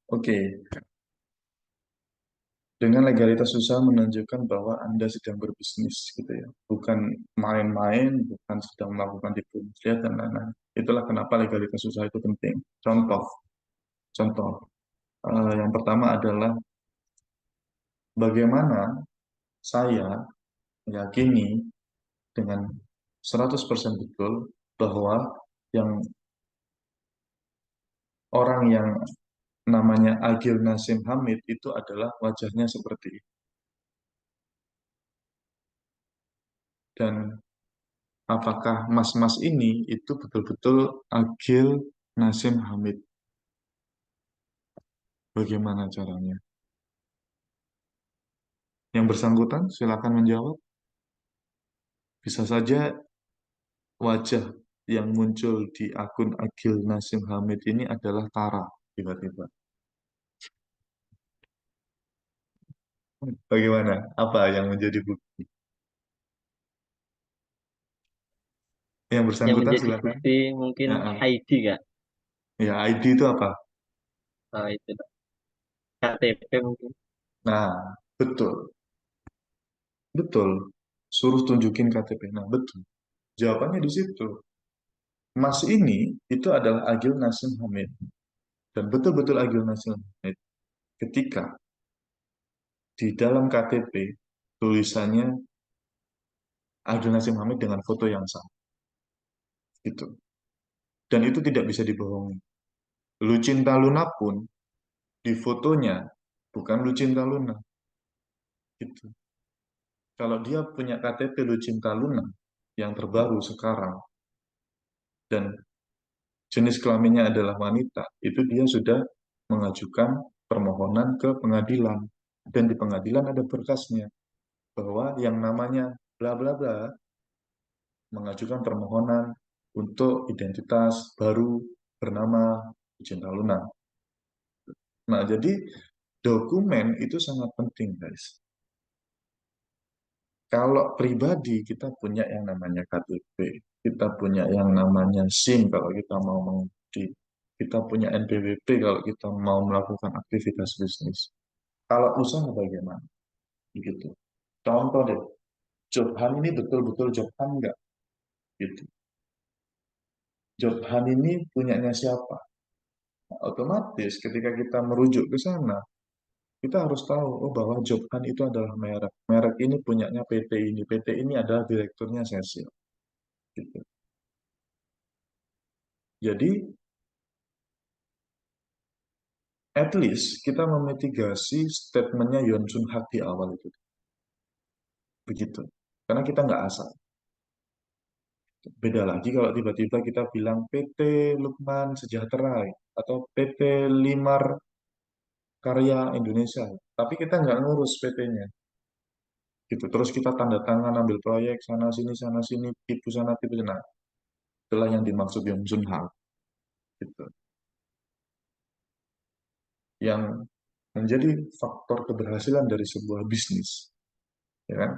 Oke, dengan legalitas usaha menunjukkan bahwa Anda sedang berbisnis gitu ya. Bukan main-main, bukan sedang melakukan tipu muslihat dan lain-lain. Itulah kenapa legalitas usaha itu penting. Contoh, contoh. Yang pertama adalah bagaimana saya meyakini dengan 100% betul bahwa yang orang yang namanya Agil Nasim Hamid itu adalah wajahnya seperti itu. Dan apakah mas-mas ini itu betul-betul Agil Nasim Hamid? Bagaimana caranya? Yang bersangkutan silakan menjawab. Bisa saja wajah yang muncul di akun Agil Nasim Hamid ini adalah Tara, tiba-tiba. Bagaimana? Apa yang menjadi bukti? Yang Yang bersangkutan menjadi silakan. bukti mungkin Ya, ID Kak. ya, ID itu apa? Itu KTP mungkin. Nah, betul, betul. Suruh tunjukin KTP. Nah, betul. Jawabannya di situ. Mas ini itu adalah Agil Nasim Hamid. Dan betul-betul Agil Nasim Hamid. Ketika di dalam KTP tulisannya Agil Nasim Hamid dengan foto yang sama. Gitu. Dan itu tidak bisa dibohongi. Lucinta Luna pun di fotonya bukan Lucinta Luna. Gitu. Kalau dia punya KTP Lucinta Luna yang terbaru sekarang dan jenis kelaminnya adalah wanita, itu dia sudah mengajukan permohonan ke pengadilan. Dan di pengadilan ada berkasnya bahwa yang namanya bla bla bla mengajukan permohonan untuk identitas baru bernama Lucinta Luna. Nah, jadi dokumen itu sangat penting, guys. Kalau pribadi kita punya yang namanya KTP, kita punya yang namanya SIM kalau kita mau mengemudi, kita punya NPWP kalau kita mau melakukan aktivitas bisnis. Kalau usaha bagaimana? Gitu. Contoh deh, Jobhan ini betul-betul Jobhan nggak? Gitu. Jobhan ini punyanya siapa? Nah, otomatis ketika kita merujuk ke sana, kita harus tahu oh bahwa Jobhan itu adalah merek. Merek ini punyanya PT ini. PT ini adalah direkturnya Cecil. Gitu. Jadi at least kita memitigasi statementnya Yon Sun Hak di awal itu. Begitu. Karena kita nggak asal. Beda lagi kalau tiba-tiba kita bilang PT Lukman Sejahtera atau PT Limar Karya Indonesia. Tapi kita nggak ngurus PT-nya. Gitu. Terus kita tanda tangan ambil proyek sana sini tipu sana tipu sana. Itulah yang dimaksud Yon Sun Hak. Gitu. Yang menjadi faktor keberhasilan dari sebuah bisnis. Ya kan?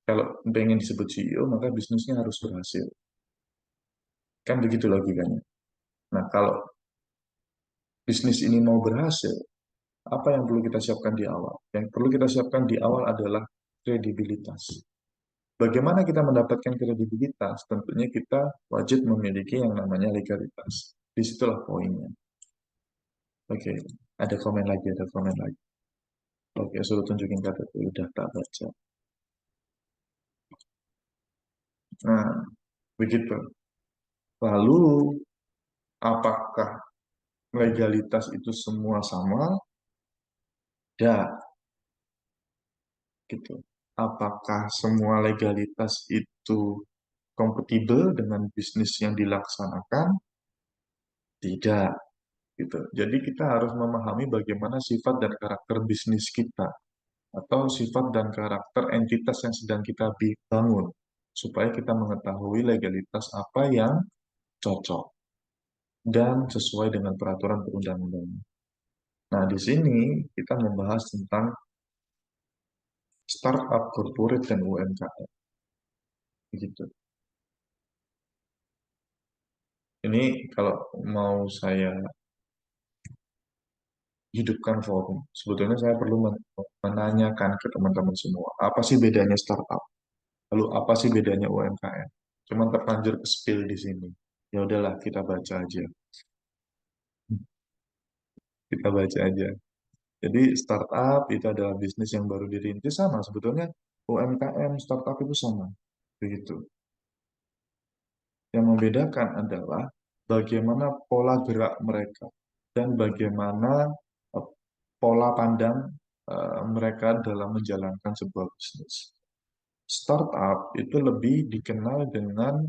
Kalau pengen disebut CEO, maka bisnisnya harus berhasil. Kan begitu logikanya. Nah, kalau bisnis ini mau berhasil, apa yang perlu kita siapkan di awal? Yang perlu kita siapkan di awal adalah kredibilitas. Bagaimana kita mendapatkan kredibilitas? Tentunya kita wajib memiliki yang namanya legalitas. Disitulah poinnya. Oke, ada komen lagi, ada komen lagi. Oke, suruh tunjukin KTP, udah tak baca. Nah, begitu. Lalu, apakah legalitas itu semua sama? Tidak, gitu. Apakah semua legalitas itu kompatibel dengan bisnis yang dilaksanakan? Tidak, gitu. Jadi kita harus memahami bagaimana sifat dan karakter bisnis kita atau sifat dan karakter entitas yang sedang kita bangun supaya kita mengetahui legalitas apa yang cocok dan sesuai dengan peraturan perundang-undangan. Nah, di sini kita membahas tentang startup, corporate, dan UMKM. Begitu. Ini kalau mau saya hidupkan forum, sebetulnya saya perlu menanyakan ke teman-teman semua, apa sih bedanya startup? Lalu apa sih bedanya UMKM? Cuman terlanjur ke spill di sini. Ya udahlah, kita baca aja. Kita baca aja. Jadi startup itu adalah bisnis yang baru dirintis sama. Sebetulnya UMKM startup itu sama. Begitu. Yang membedakan adalah bagaimana pola gerak mereka dan bagaimana eh, pola pandang mereka dalam menjalankan sebuah bisnis. Startup itu lebih dikenal dengan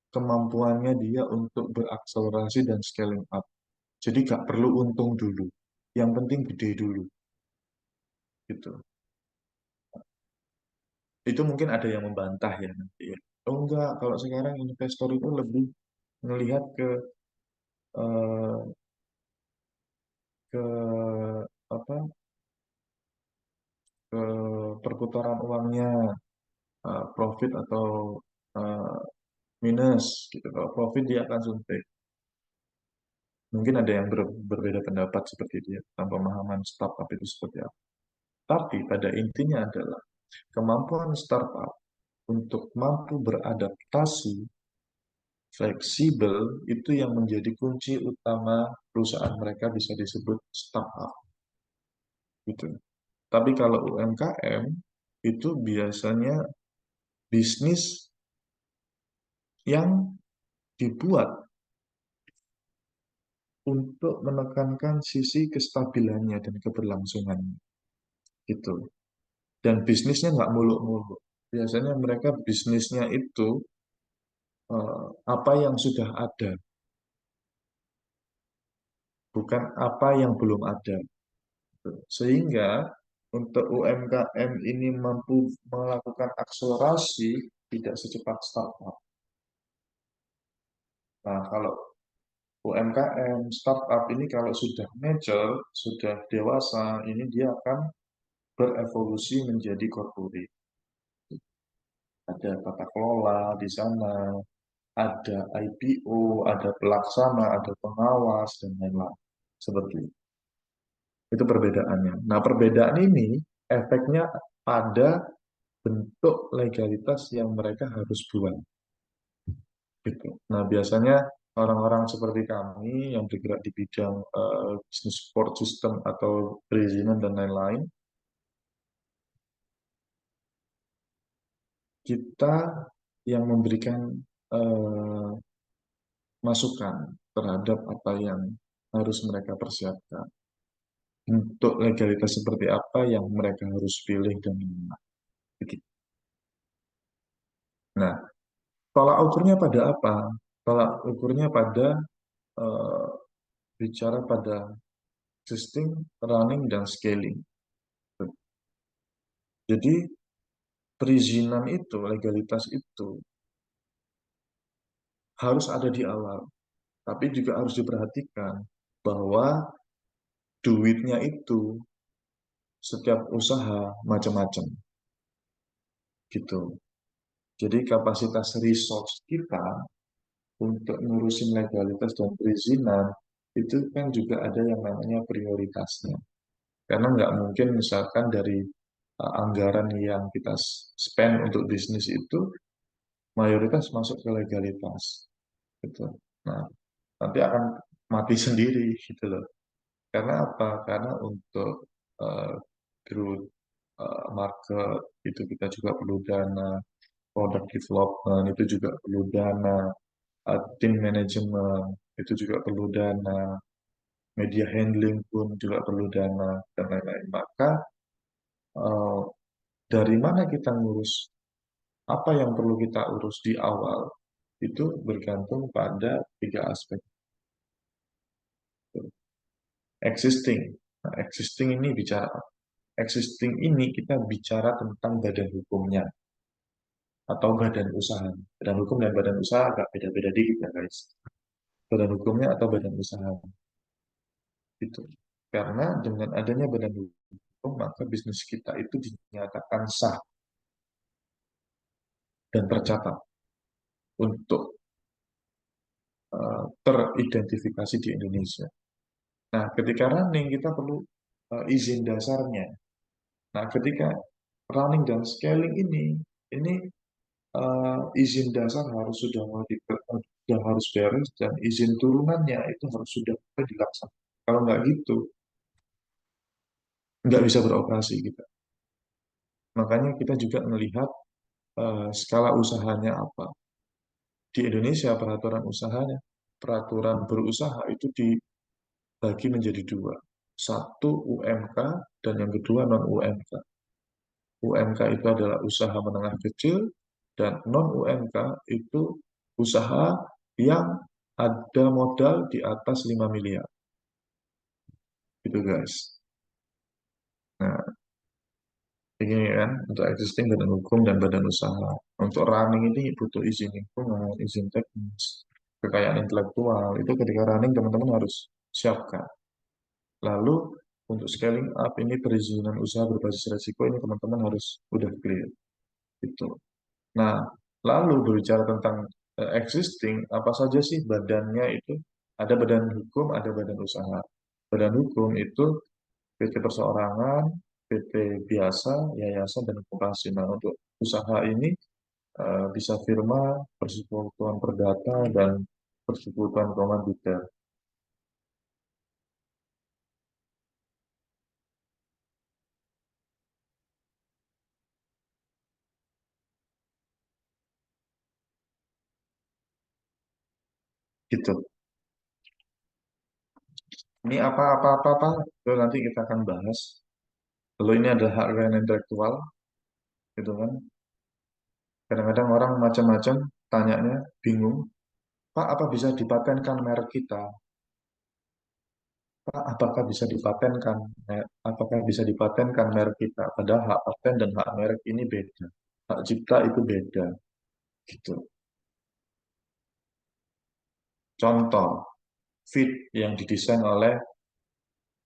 kemampuannya dia untuk berakselerasi dan scaling up. Jadi nggak perlu untung dulu. yang penting gede dulu gitu. Itu mungkin ada yang membantah ya nanti ya. Oh enggak, kalau sekarang investor itu lebih melihat eh, ke apa ke perputaran uangnya, profit atau eh, minus gitu. Kalau profit dia akan suntik. Mungkin ada yang berbeda pendapat seperti dia tentang pemahaman startup itu seperti apa. Tapi pada intinya adalah kemampuan startup untuk mampu beradaptasi fleksibel itu yang menjadi kunci utama perusahaan mereka bisa disebut startup gitu. Tapi kalau UMKM itu biasanya bisnis yang dibuat untuk menekankan sisi kestabilannya dan keberlangsungannya gitu. Dan bisnisnya nggak muluk-muluk. Biasanya mereka bisnisnya itu apa yang sudah ada, bukan apa yang belum ada. Sehingga untuk UMKM ini mampu melakukan akselerasi tidak secepat startup. Nah, kalau UMKM, startup ini kalau sudah mature, sudah dewasa, ini dia akan berevolusi menjadi corporate. Ada tata kelola di sana, ada IPO, ada pelaksana, ada pengawas, dan lain-lain. Seperti itu. Itu perbedaannya. Nah, perbedaan ini efeknya pada bentuk legalitas yang mereka harus buat. Gitu. Nah, biasanya orang-orang seperti kami yang bergerak di bidang bisnis support system atau perizinan dan lain-lain, kita yang memberikan eh, masukan terhadap apa yang harus mereka persiapkan. Untuk legalitas seperti apa yang mereka harus pilih dan lain-lain. Begitu. Nah, tolak ukurnya pada apa? Tolak ukurnya pada eh, bicara pada existing, running, dan scaling. Jadi perizinan itu, legalitas itu harus ada di awal. Tapi juga harus diperhatikan bahwa duitnya itu setiap usaha macam-macam gitu. Jadi kapasitas resource kita untuk ngurusin legalitas dan perizinan itu kan juga ada yang namanya prioritasnya. Karena nggak mungkin misalkan dari anggaran yang kita spend untuk bisnis itu mayoritas masuk ke legalitas gitu. Nah, nanti akan mati sendiri gitu loh. Karena apa? Karena untuk uh, growth market itu kita juga perlu dana, product development itu juga perlu dana, tim manajemen itu juga perlu dana, media handling pun juga perlu dana dan lain-lain. Maka uh, dari mana kita ngurus apa yang perlu kita urus di awal itu bergantung pada tiga aspek. Existing. Nah, existing ini bicara existing ini kita bicara tentang badan hukumnya atau badan usaha. Badan hukum dan badan usaha agak beda-beda dikit ya guys. Badan hukumnya atau badan usaha itu. Karena dengan adanya badan hukum maka bisnis kita itu dinyatakan sah dan tercatat untuk teridentifikasi di Indonesia. Nah, ketika running kita perlu izin dasarnya. Nah, ketika running dan scaling ini izin dasar harus sudah harus beres dan izin turunannya itu harus sudah dilaksanakan. Kalau nggak gitu, nggak bisa beroperasi kita. Makanya kita juga melihat skala usahanya apa. Di Indonesia peraturan berusaha itu dibagi menjadi dua. Satu UMK dan yang kedua non UMK. UMK itu adalah usaha menengah kecil dan non UMK itu usaha yang ada modal di atas 5 miliar. gitu guys. Nah, ini kan untuk existing badan hukum dan badan usaha. Untuk running ini butuh izin lingkungan, izin teknis, kekayaan intelektual. Itu ketika running teman-teman harus siapkan. Lalu untuk scaling up ini perizinan usaha berbasis resiko ini teman-teman harus udah clear. Gitu. Nah, lalu berbicara tentang existing, apa saja sih badannya itu? Ada badan hukum, ada badan usaha. Badan hukum itu PT perseorangan, PT biasa, yayasan, dan koperasi. Nah, untuk usaha ini bisa firma, persekutuan perdata, dan persekutuan komanditer. Gitu. Ini apa-apa-apa, itu nanti kita akan bahas. Lalu ini ada hak kekayaan intelektual, gitu kan. Kadang-kadang orang macam-macam tanyanya, bingung. Pak, apa bisa dipatenkan merek kita? Pak, apakah bisa dipatenkan? Apakah bisa dipatenkan merek kita? Padahal hak paten dan hak merek ini beda. Hak cipta itu beda. Gitu. Contoh, feed yang didesain oleh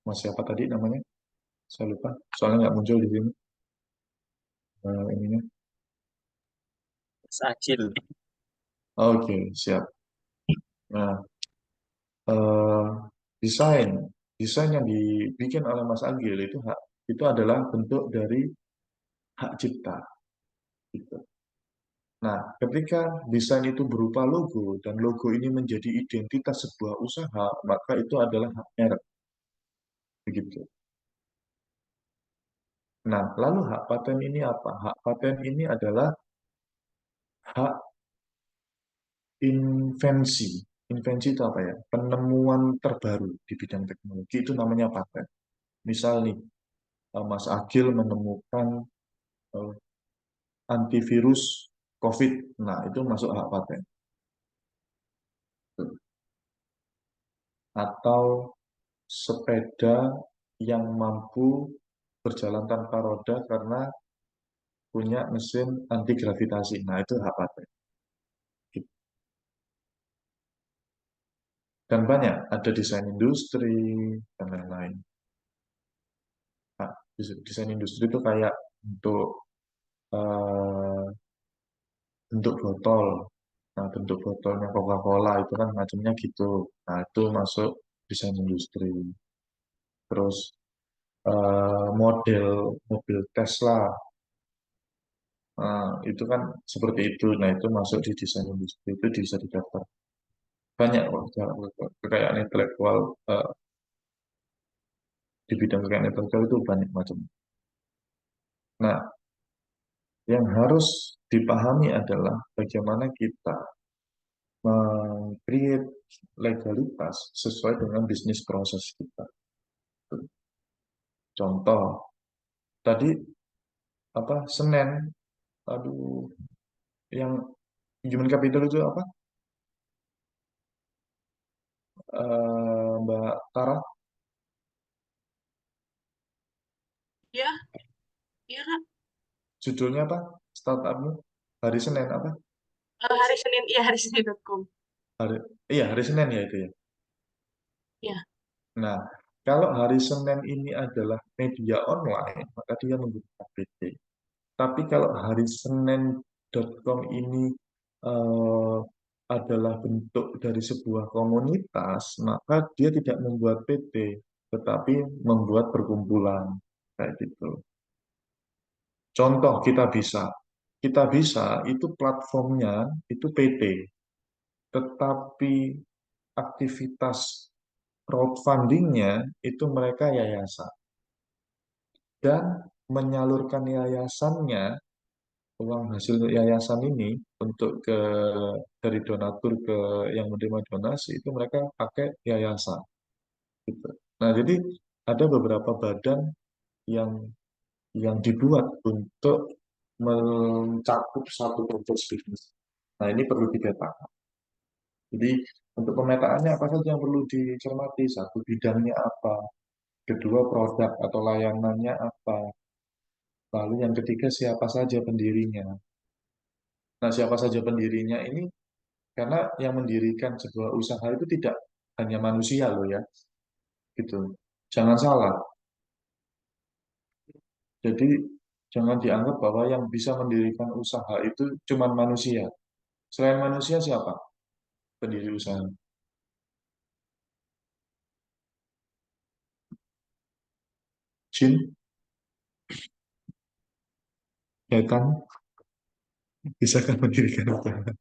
Mas siapa tadi namanya? Saya lupa. Soalnya nggak muncul di sini. Ininya. Agil. Oke, siap. Nah, eh, desain desain yang dibikin oleh Mas Agil itu adalah bentuk dari hak cipta. Gitu. Nah, ketika desain itu berupa logo dan logo ini menjadi identitas sebuah usaha, maka itu adalah hak merek. Begitu. Nah, lalu hak paten ini apa? Hak paten ini adalah hak invensi. Invensi itu apa ya? Penemuan terbaru di bidang teknologi itu namanya paten. Misal nih, Mas Agil menemukan eh, antivirus COVID. Nah, itu masuk hak paten. Atau sepeda yang mampu berjalan tanpa roda karena punya mesin anti gravitasi. Nah, itu hak paten. Dan banyak, ada desain industri, dan lain-lain. Nah, desain industri itu kayak untuk eh, bentuk botol. Nah, bentuk botolnya Coca-Cola itu kan macamnya gitu. Nah, itu masuk desain industri. Terus model mobil Tesla, itu kan seperti itu. Nah, itu masuk di desain industri. Itu bisa didaftar. Banyak kok kekayaan intelektual di bidang kekayaan intelektual itu banyak macam. Nah, yang harus dipahami adalah bagaimana kita create legalitas sesuai dengan bisnis proses kita. Contoh, tadi apa Senin, aduh, yang human capital itu apa? Mbak Tara, Iya, iya Kak. judulnya apa? Startupmu hari Senin apa? Hari Senin, iya hari Senin.com. Hari, iya hari Senin ya itu ya. Iya. Nah, kalau hari Senin ini adalah media online, maka dia menggunakan PT. Tapi kalau hari Senin.com ini eh, adalah bentuk dari sebuah komunitas, maka dia tidak membuat PT, tetapi membuat perkumpulan kayak gitu. Contoh kita bisa itu platformnya itu PT, tetapi aktivitas crowdfundingnya itu mereka yayasan dan menyalurkan yayasannya uang hasil yayasan ini untuk dari donatur ke yang menerima donasi itu mereka pakai yayasan gitu. Nah, jadi ada beberapa badan yang dibuat untuk mencakup satu proses bisnis. Nah, ini perlu dipetakan. Jadi untuk pemetaannya apa saja yang perlu dicermati? Satu bidangnya apa? Kedua, produk atau layanannya apa. Lalu yang ketiga, siapa saja pendirinya. Nah, siapa saja pendirinya ini, karena yang mendirikan sebuah usaha itu tidak hanya manusia loh ya, gitu. Jangan salah. Jadi jangan dianggap bahwa yang bisa mendirikan usaha itu cuma manusia. Selain manusia siapa pendiri usaha? Jin, setan, bisa kan mendirikan usaha.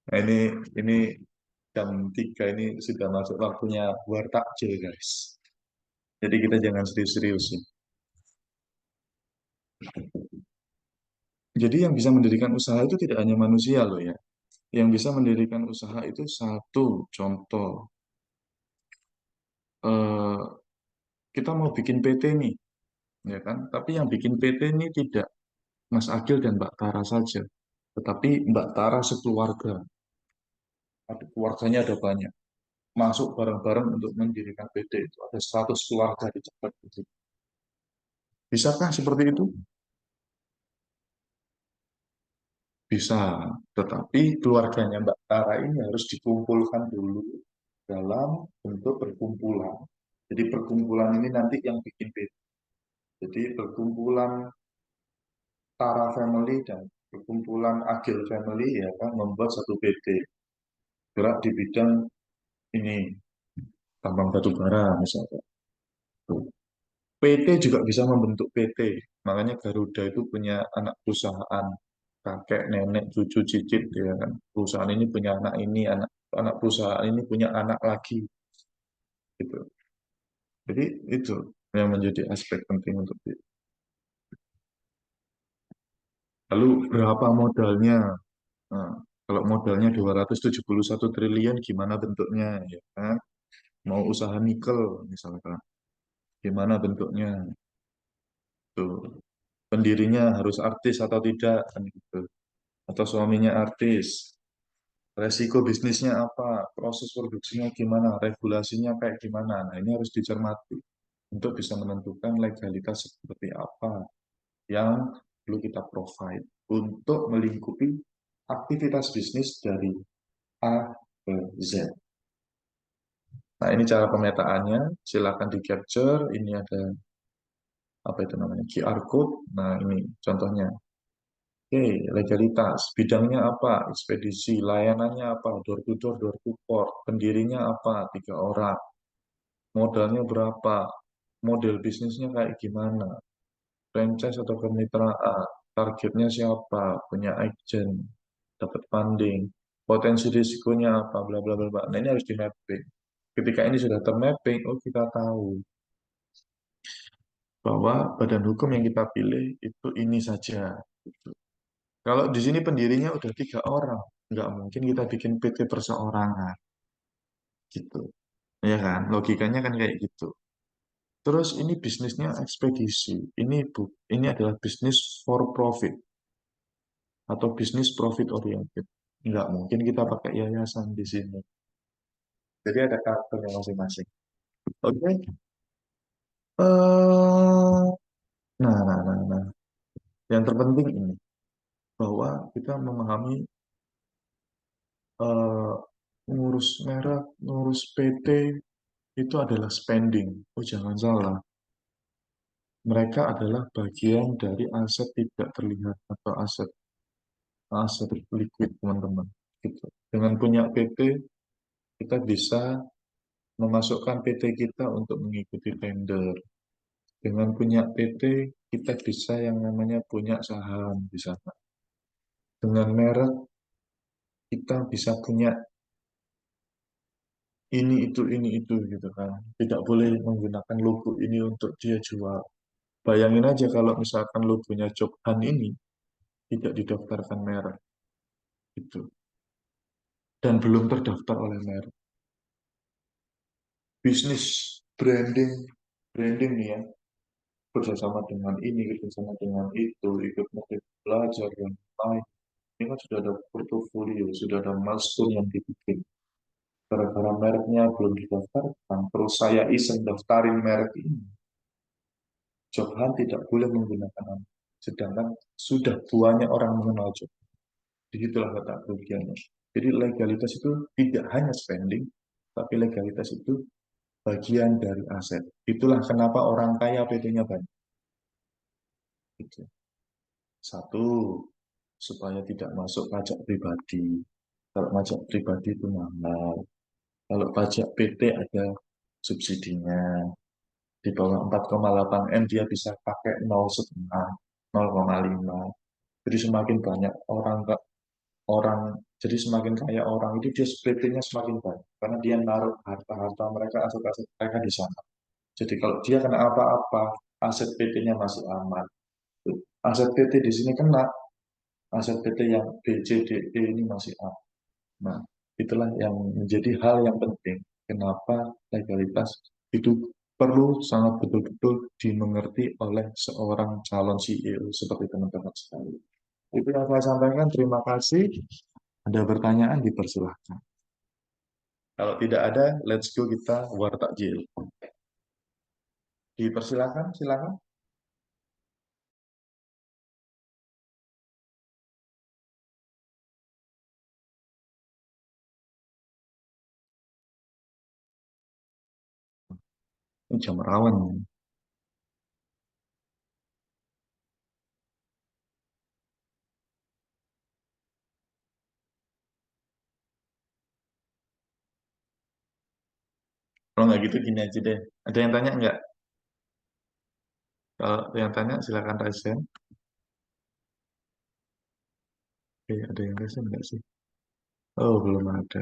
Nah, ini jam 3 ini sudah masuk waktunya buat takjil guys. Jadi kita jangan serius-serius ya. Jadi yang bisa mendirikan usaha itu tidak hanya manusia loh ya. Yang bisa mendirikan usaha itu satu contoh. eh, kita mau bikin PT nih, ya kan? Tapi yang bikin PT ini tidak Mas Agil dan Mbak Tara saja, tetapi Mbak Tara sekeluarga. Ada keluarganya ada banyak. Masuk bareng-bareng untuk mendirikan PT itu. Ada 100 keluarga di tempat itu. Bisakah seperti itu? Bisa, tetapi keluarganya Mbak Tara ini harus dikumpulkan dulu dalam bentuk perkumpulan. Jadi perkumpulan ini nanti yang bikin PT. Jadi perkumpulan Tara Family dan perkumpulan Agil Family ya kan membuat satu PT gerak di bidang ini tambang batu bara misalnya. PT juga bisa membentuk PT. Makanya Garuda itu punya anak perusahaan kakek, nenek, cucu, cicit ya kan. Perusahaan ini punya anak ini, anak anak perusahaan ini punya anak lagi gitu. Jadi itu yang menjadi aspek penting untuk itu. Lalu berapa modalnya? Nah, kalau modalnya 271 triliun gimana bentuknya ya kan? Mau usaha nikel misalkan, gimana bentuknya? Tuh. Pendirinya harus artis atau tidak kan gitu. Atau suaminya artis. Resiko bisnisnya apa? Proses produksinya gimana? Regulasinya kayak gimana? Nah, ini harus dicermati untuk bisa menentukan legalitas seperti apa yang perlu kita provide untuk melingkupi aktivitas bisnis dari A ke Z. Nah, ini cara pemetaannya. Silakan di-capture. Ini ada apa itu namanya? QR code. Nah, ini contohnya. Oke, legalitas. Bidangnya apa? Ekspedisi. Layanannya apa? Door to door, door to port. Pendirinya apa? 3 orang. Modalnya berapa? Model bisnisnya kayak gimana? Franchise atau kemitraan? Targetnya siapa? Punya agent. Dapat funding. Potensi risikonya apa? Bla bla bla bla. Nah, ini harus di mapping. Ketika ini sudah termapping, oh kita tahu bahwa badan hukum yang kita pilih itu ini saja. Gitu. Kalau di sini pendirinya udah 3 orang, nggak mungkin kita bikin PT perseorangan, gitu. Ya kan? Logikanya kan kayak gitu. Terus ini bisnisnya ekspedisi. Ini adalah bisnis for profit atau bisnis profit oriented. Nggak mungkin kita pakai yayasan di sini. Jadi ada karakternya masing-masing. Oke. Eh, nah. Yang terpenting ini bahwa kita memahami eh, ngurus merek, ngurus PT itu adalah spending. Oh, jangan salah. Mereka adalah bagian dari aset tidak terlihat atau aset aset liquid, teman-teman. Gitu. Dengan punya PT, kita bisa memasukkan PT kita untuk mengikuti tender. Dengan punya PT, kita bisa yang namanya punya saham di sana. Dengan merek, kita bisa punya ini itu gitu kan. Tidak boleh menggunakan logo ini untuk dia jual. Bayangin aja kalau misalkan logonya Jobhan ini tidak didaftarkan merek itu dan belum terdaftar oleh merek. Bisnis branding branding nih ya, kerjasama dengan ini, kerjasama dengan itu, ikut model belajar dan lain. Ini kan sudah ada portofolio, sudah ada milestone yang dibikin. gara-gara mereknya belum didaftarkan, terus saya iseng daftarin merek ini, Jobhan tidak boleh menggunakan nama. Sedangkan sudah banyak orang mengenal Jobhan. Disitulah kata kerugiannya. Jadi legalitas itu tidak hanya spending, tapi legalitas itu bagian dari aset. Itulah kenapa orang kaya PT-nya banyak. Gitu. Satu, supaya tidak masuk pajak pribadi. Kalau pajak pribadi itu mahal. Kalau pajak PT ada subsidinya. Di bawah 4,8 M dia bisa pakai 0,5, 0,5. Jadi semakin banyak orang, jadi semakin kaya orang itu dia PT-nya semakin banyak. Karena dia naruh harta-harta mereka, aset-aset mereka di sana. Jadi kalau dia kena apa-apa, aset PT-nya masih aman. Aset PT di sini kena, aset PT yang B, C, D, E ini masih aman. Nah, itulah yang menjadi hal yang penting. Kenapa legalitas itu perlu sangat betul-betul dimengerti oleh seorang calon CEO seperti teman-teman sekalian. Itu yang saya sampaikan. Terima kasih. Ada pertanyaan dipersilahkan. Kalau tidak ada, let's go kita war takjil. Dipersilahkan, silakan. Ini jam rawan. Kalau nggak gitu gini aja deh. Ada yang tanya nggak? Kalau yang tanya silakan raise hand. Oke, ada yang raise hand nggak sih? Oh, belum ada.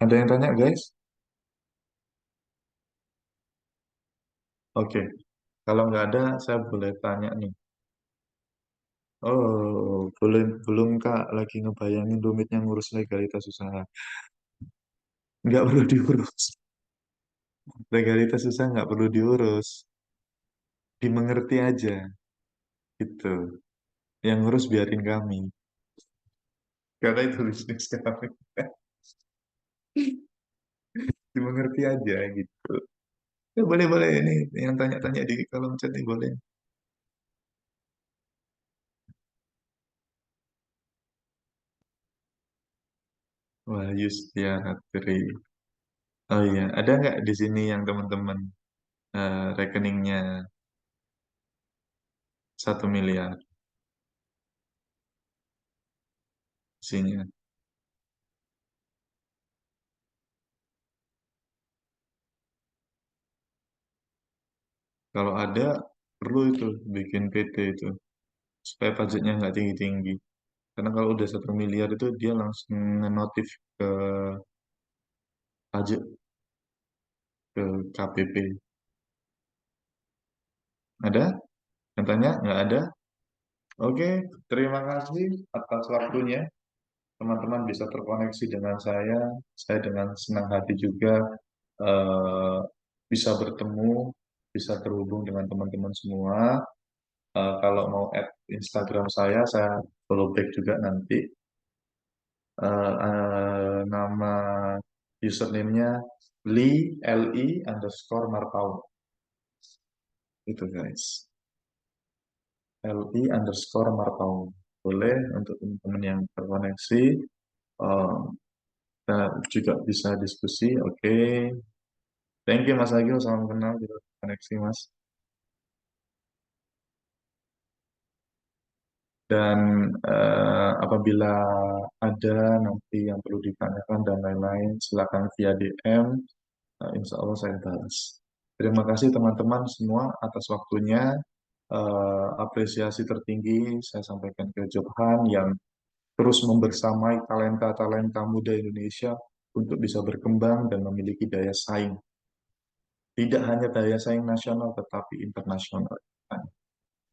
Ada yang tanya guys? Oke, kalau nggak ada, saya boleh tanya nih. Oh, belum Kak, lagi ngebayangin rumitnya ngurus legalitas usaha. Nggak perlu diurus. Legalitas usaha nggak perlu diurus. Dimengerti aja, gitu. Yang ngurus biarin kami. Karena itu bisnis kami. Dimengerti aja, gitu. Ya, boleh-boleh ini. Yang tanya-tanya di kolom chat nih, boleh. Wah, Yustianatri. Oh iya, ada nggak di sini yang teman-teman rekeningnya 1 miliar isinya? Kalau ada, perlu itu bikin PT itu supaya pajaknya nggak tinggi-tinggi. Karena kalau udah 1 miliar itu dia langsung notif ke pajak, ke KPP. Ada? Yang tanya? Nggak ada? Oke, terima kasih atas waktunya. Teman-teman bisa terkoneksi dengan saya. Saya dengan senang hati juga eh, bisa bertemu, bisa terhubung dengan teman-teman semua. Kalau mau add Instagram saya follow back juga nanti. Nama username-nya Li_Marpaun. Itu guys. Li_Marpaun. Boleh untuk teman-teman yang terkoneksi. eh, kita juga bisa diskusi. Oke. Thank you Mas Agil. Salam kenal. Kita koneksi Mas. Dan apabila ada nanti yang perlu ditanyakan dan lain-lain, silakan via DM. Insya Allah saya balas. Terima kasih teman-teman semua atas waktunya. Apresiasi tertinggi saya sampaikan ke Jobhan yang terus membersamai talenta-talenta muda Indonesia untuk bisa berkembang dan memiliki daya saing. Tidak hanya daya saing nasional, tetapi internasional.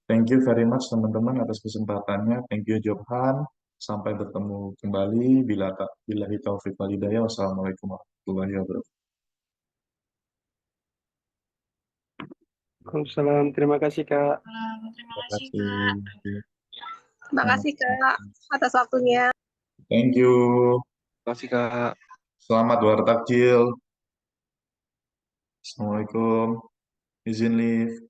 Thank you very much teman-teman atas kesempatannya. Thank you Jobhan. Sampai bertemu kembali bila taufik walhidayah. Wassalamualaikum warahmatullahi wabarakatuh. Waalaikumsalam. Terima kasih, Kak. Terima Terima kasih, kasih. Kak. Terima kasih Kak atas waktunya. Thank you. Terima kasih, Kak. Selamat bertakjil. Assalamualaikum. Izin live.